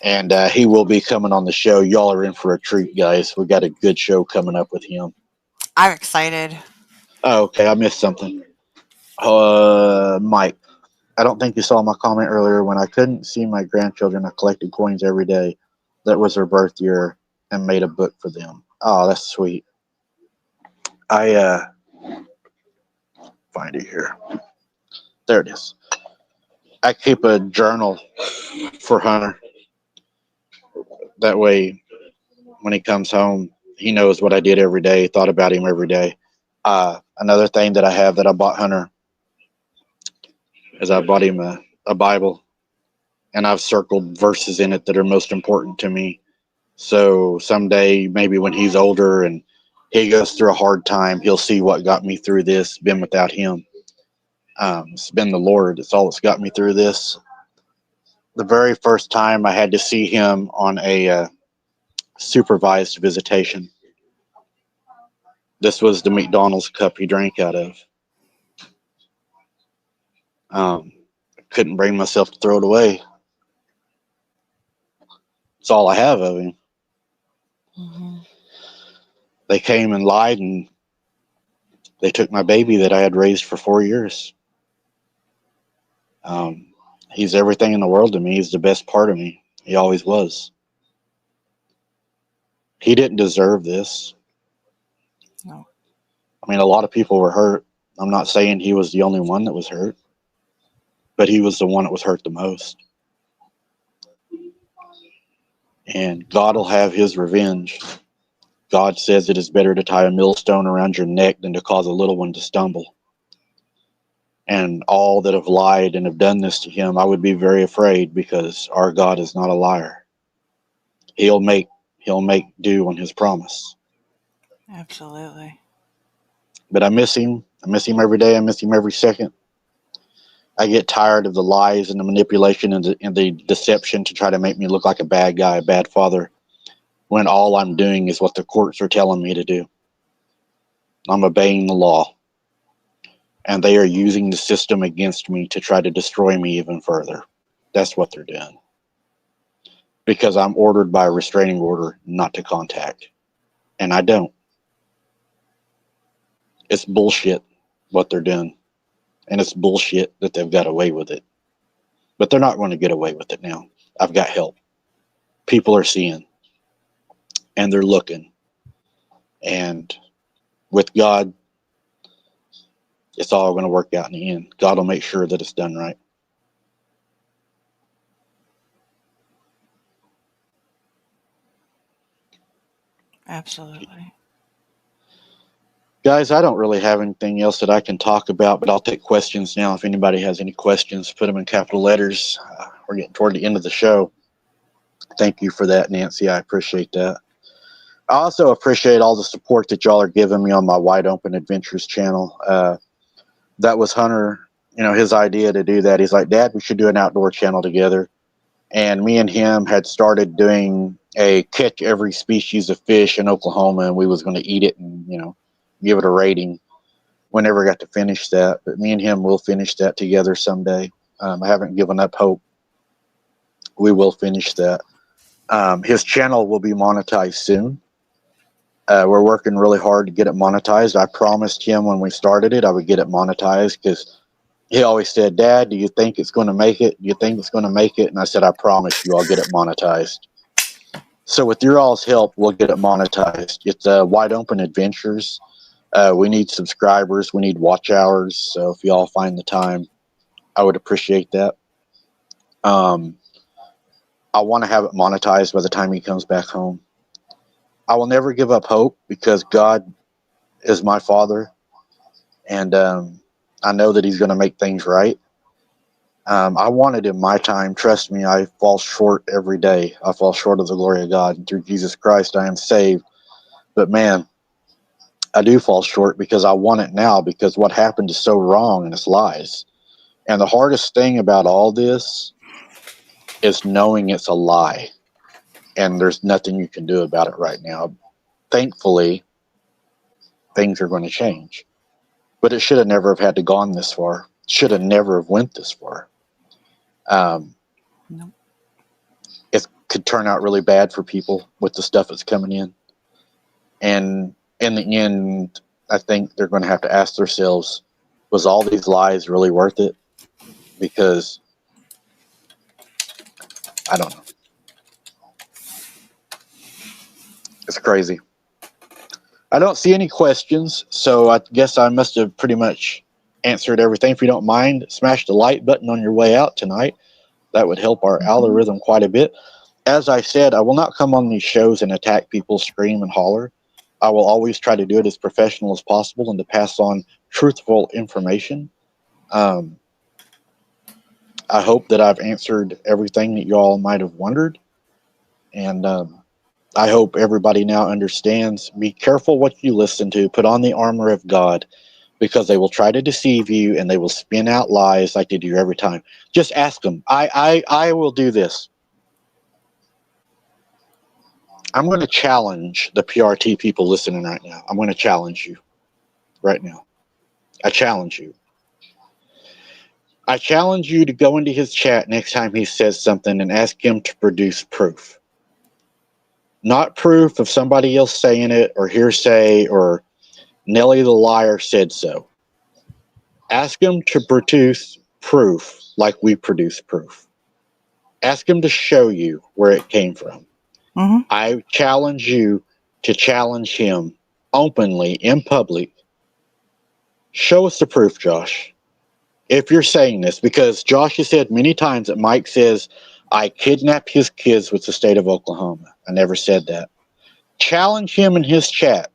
And he will be coming on the show. Y'all are in for a treat, guys. We got a good show coming up with him. I'm excited. Oh, okay. I missed something. Mike, I don't think you saw my comment earlier. When I couldn't see my grandchildren, I collected coins every day. That was their birth year and made a book for them. Oh, that's sweet. I find it here. There it is. I keep a journal for Hunter. That way, when he comes home, he knows what I did every day, thought about him every day. Another thing that I have that I bought Hunter is I bought him a Bible, and I've circled verses in it that are most important to me. So someday, maybe when he's older and he goes through a hard time, he'll see what got me through this. Been without him. It's been the Lord. It's all that's got me through this. The very first time I had to see him on a supervised visitation. This was the McDonald's cup he drank out of. Couldn't bring myself to throw it away. It's all I have of him. Mm-hmm. They came and lied, and they took my baby that I had raised for 4 years. He's everything in the world to me. He's the best part of me. He always was. He didn't deserve this. No. I mean, a lot of people were hurt. I'm not saying he was the only one that was hurt, but he was the one that was hurt the most. And God will have his revenge. God says it is better to tie a millstone around your neck than to cause a little one to stumble. And all that have lied and have done this to him, I would be very afraid, because our God is not a liar. He'll make do on his promise. Absolutely. But I miss him. I miss him every day. I miss him every second. I get tired of the lies and the manipulation and the deception to try to make me look like a bad guy, a bad father, when all I'm doing is what the courts are telling me to do. I'm obeying the law. And they are using the system against me to try to destroy me even further. That's what they're doing. Because I'm ordered by a restraining order not to contact. And I don't. It's bullshit what they're doing. And it's bullshit that they've got away with it. But they're not going to get away with it now. I've got help. People are seeing. And they're looking. And with God, it's all going to work out in the end. God will make sure that it's done right. Absolutely. Guys, I don't really have anything else that I can talk about, but I'll take questions now. If anybody has any questions, put them in capital letters. We're getting toward the end of the show. Thank you for that, Nancy. I appreciate that. I also appreciate all the support that y'all are giving me on my Wide Open Adventures channel. That was Hunter, his idea to do that. He's like, Dad, we should do an outdoor channel together. And me and him had started doing a catch every species of fish in Oklahoma, and we was going to eat it and, give it a rating. We never got to finish that, but me and him will finish that together someday. I haven't given up hope. We will finish that. His channel will be monetized soon. We're working really hard to get it monetized. I promised him when we started it I would get it monetized, because he always said, Dad, do you think it's going to make it? Do you think it's going to make it? And I said, I promise you I'll get it monetized. So with your all's help, we'll get it monetized. It's Wide Open Adventures. We need subscribers. We need watch hours. So if y'all find the time, I would appreciate that. I want to have it monetized by the time he comes back home. I will never give up hope, because God is my Father. And I know that he's going to make things right. I want it in my time. Trust me, I fall short every day. I fall short of the glory of God. And through Jesus Christ, I am saved. But man, I do fall short, because I want it now, because what happened is so wrong and it's lies. And the hardest thing about all this is knowing it's a lie. And there's nothing you can do about it right now. Thankfully, things are going to change. But it should have never have had to gone this far. Should have never have went this far. No. It could turn out really bad for people with the stuff that's coming in. And in the end, I think they're going to have to ask themselves, was all these lies really worth it? Because I don't know. It's crazy. I don't see any questions, so I guess I must have pretty much answered everything. If you don't mind, smash the like button on your way out tonight. That would help our algorithm quite a bit. As I said, I will not come on these shows and attack people, scream and holler. I will always try to do it as professional as possible and to pass on truthful information. I hope that I've answered everything that y'all might have wondered. And I hope everybody now understands. Be careful what you listen to. Put on the armor of God, because they will try to deceive you and they will spin out lies like they do every time. Just ask them. I will do this. I'm going to challenge the PRT people listening right now. I'm going to challenge you right now. I challenge you. I challenge you to go into his chat next time he says something and ask him to produce proof. Not proof of somebody else saying it or hearsay or Nelly the liar said so. Ask him to produce proof like we produce proof. Ask him to show you where it came from. Mm-hmm. I challenge you to challenge him openly in public. Show us the proof, Josh. If you're saying this, because Josh has said many times that Mike says, I kidnapped his kids with the state of Oklahoma. I never said that. challenge him in his chat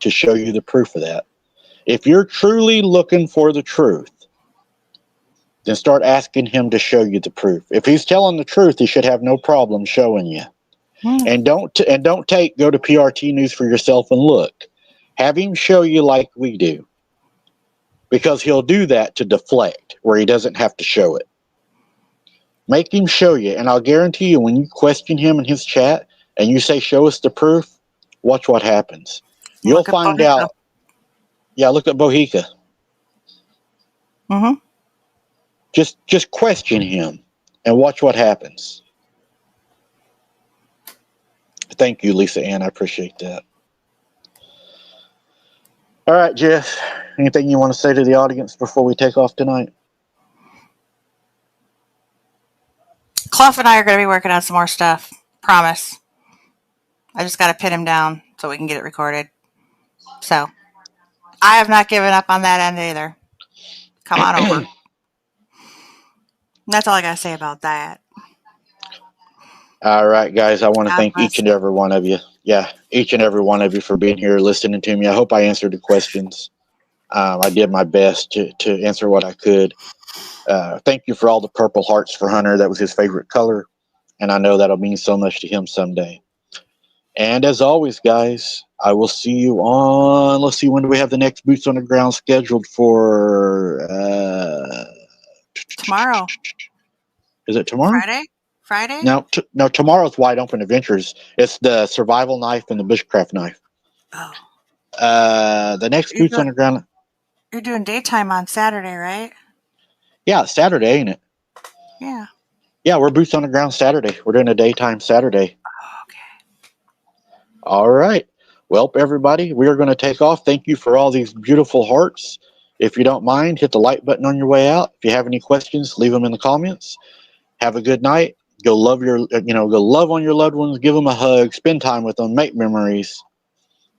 to show you the proof of that. If you're truly looking for the truth, then start asking him to show you the proof. If he's telling the truth, he should have no problem showing you. And don't go to PRT News for yourself and look. Have him show you like we do, because he'll do that to deflect where he doesn't have to show it. Make him show you, and I'll guarantee you, when you question him in his chat and you say, "Show us the proof," watch what happens. You'll find out. Yeah, look at Bohica. Mm-hmm. Just question him and watch what happens. Thank you, Lisa Ann. I appreciate that. All right, Jeff. Anything you want to say to the audience before we take off tonight? Clough and I are going to be working on some more stuff. Promise. I just got to pin him down so we can get it recorded. So, I have not given up on that end either. Come on over. That's all I got to say about that. All right, guys. I want to God thank bless each and every one of you. Yeah, each and every one of you for being here, listening to me. I hope I answered the questions. I did my best to answer what I could. Thank you for all the purple hearts for Hunter. That was his favorite color, and I know that'll mean so much to him someday. And as always, guys, I will see you on, let's see, when do we have the next Boots on the Ground scheduled for? Tomorrow. Is it tomorrow? Friday? No, tomorrow's Wide Open Adventures. It's the survival knife and the bushcraft knife. Oh. The next Boots on the Ground. You're doing daytime on Saturday, right? Yeah, it's Saturday, ain't it? Yeah. Yeah, we're Boots on the Ground Saturday. We're doing a daytime Saturday. Okay. All right. Well, everybody, we are going to take off. Thank you for all these beautiful hearts. If you don't mind, hit the like button on your way out. If you have any questions, leave them in the comments. Have a good night. Go love on your loved ones. Give them a hug. Spend time with them. Make memories.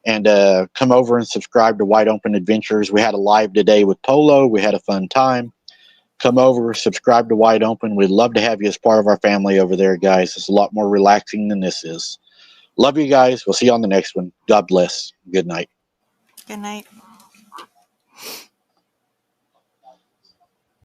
And come over and subscribe to Wide Open Adventures. We had a live today with Polo. We had a fun time. Come over, subscribe to Wide Open. We'd love to have you as part of our family over there, guys. It's a lot more relaxing than this is. Love you guys. We'll see you on the next one. God bless. Good night. Good night.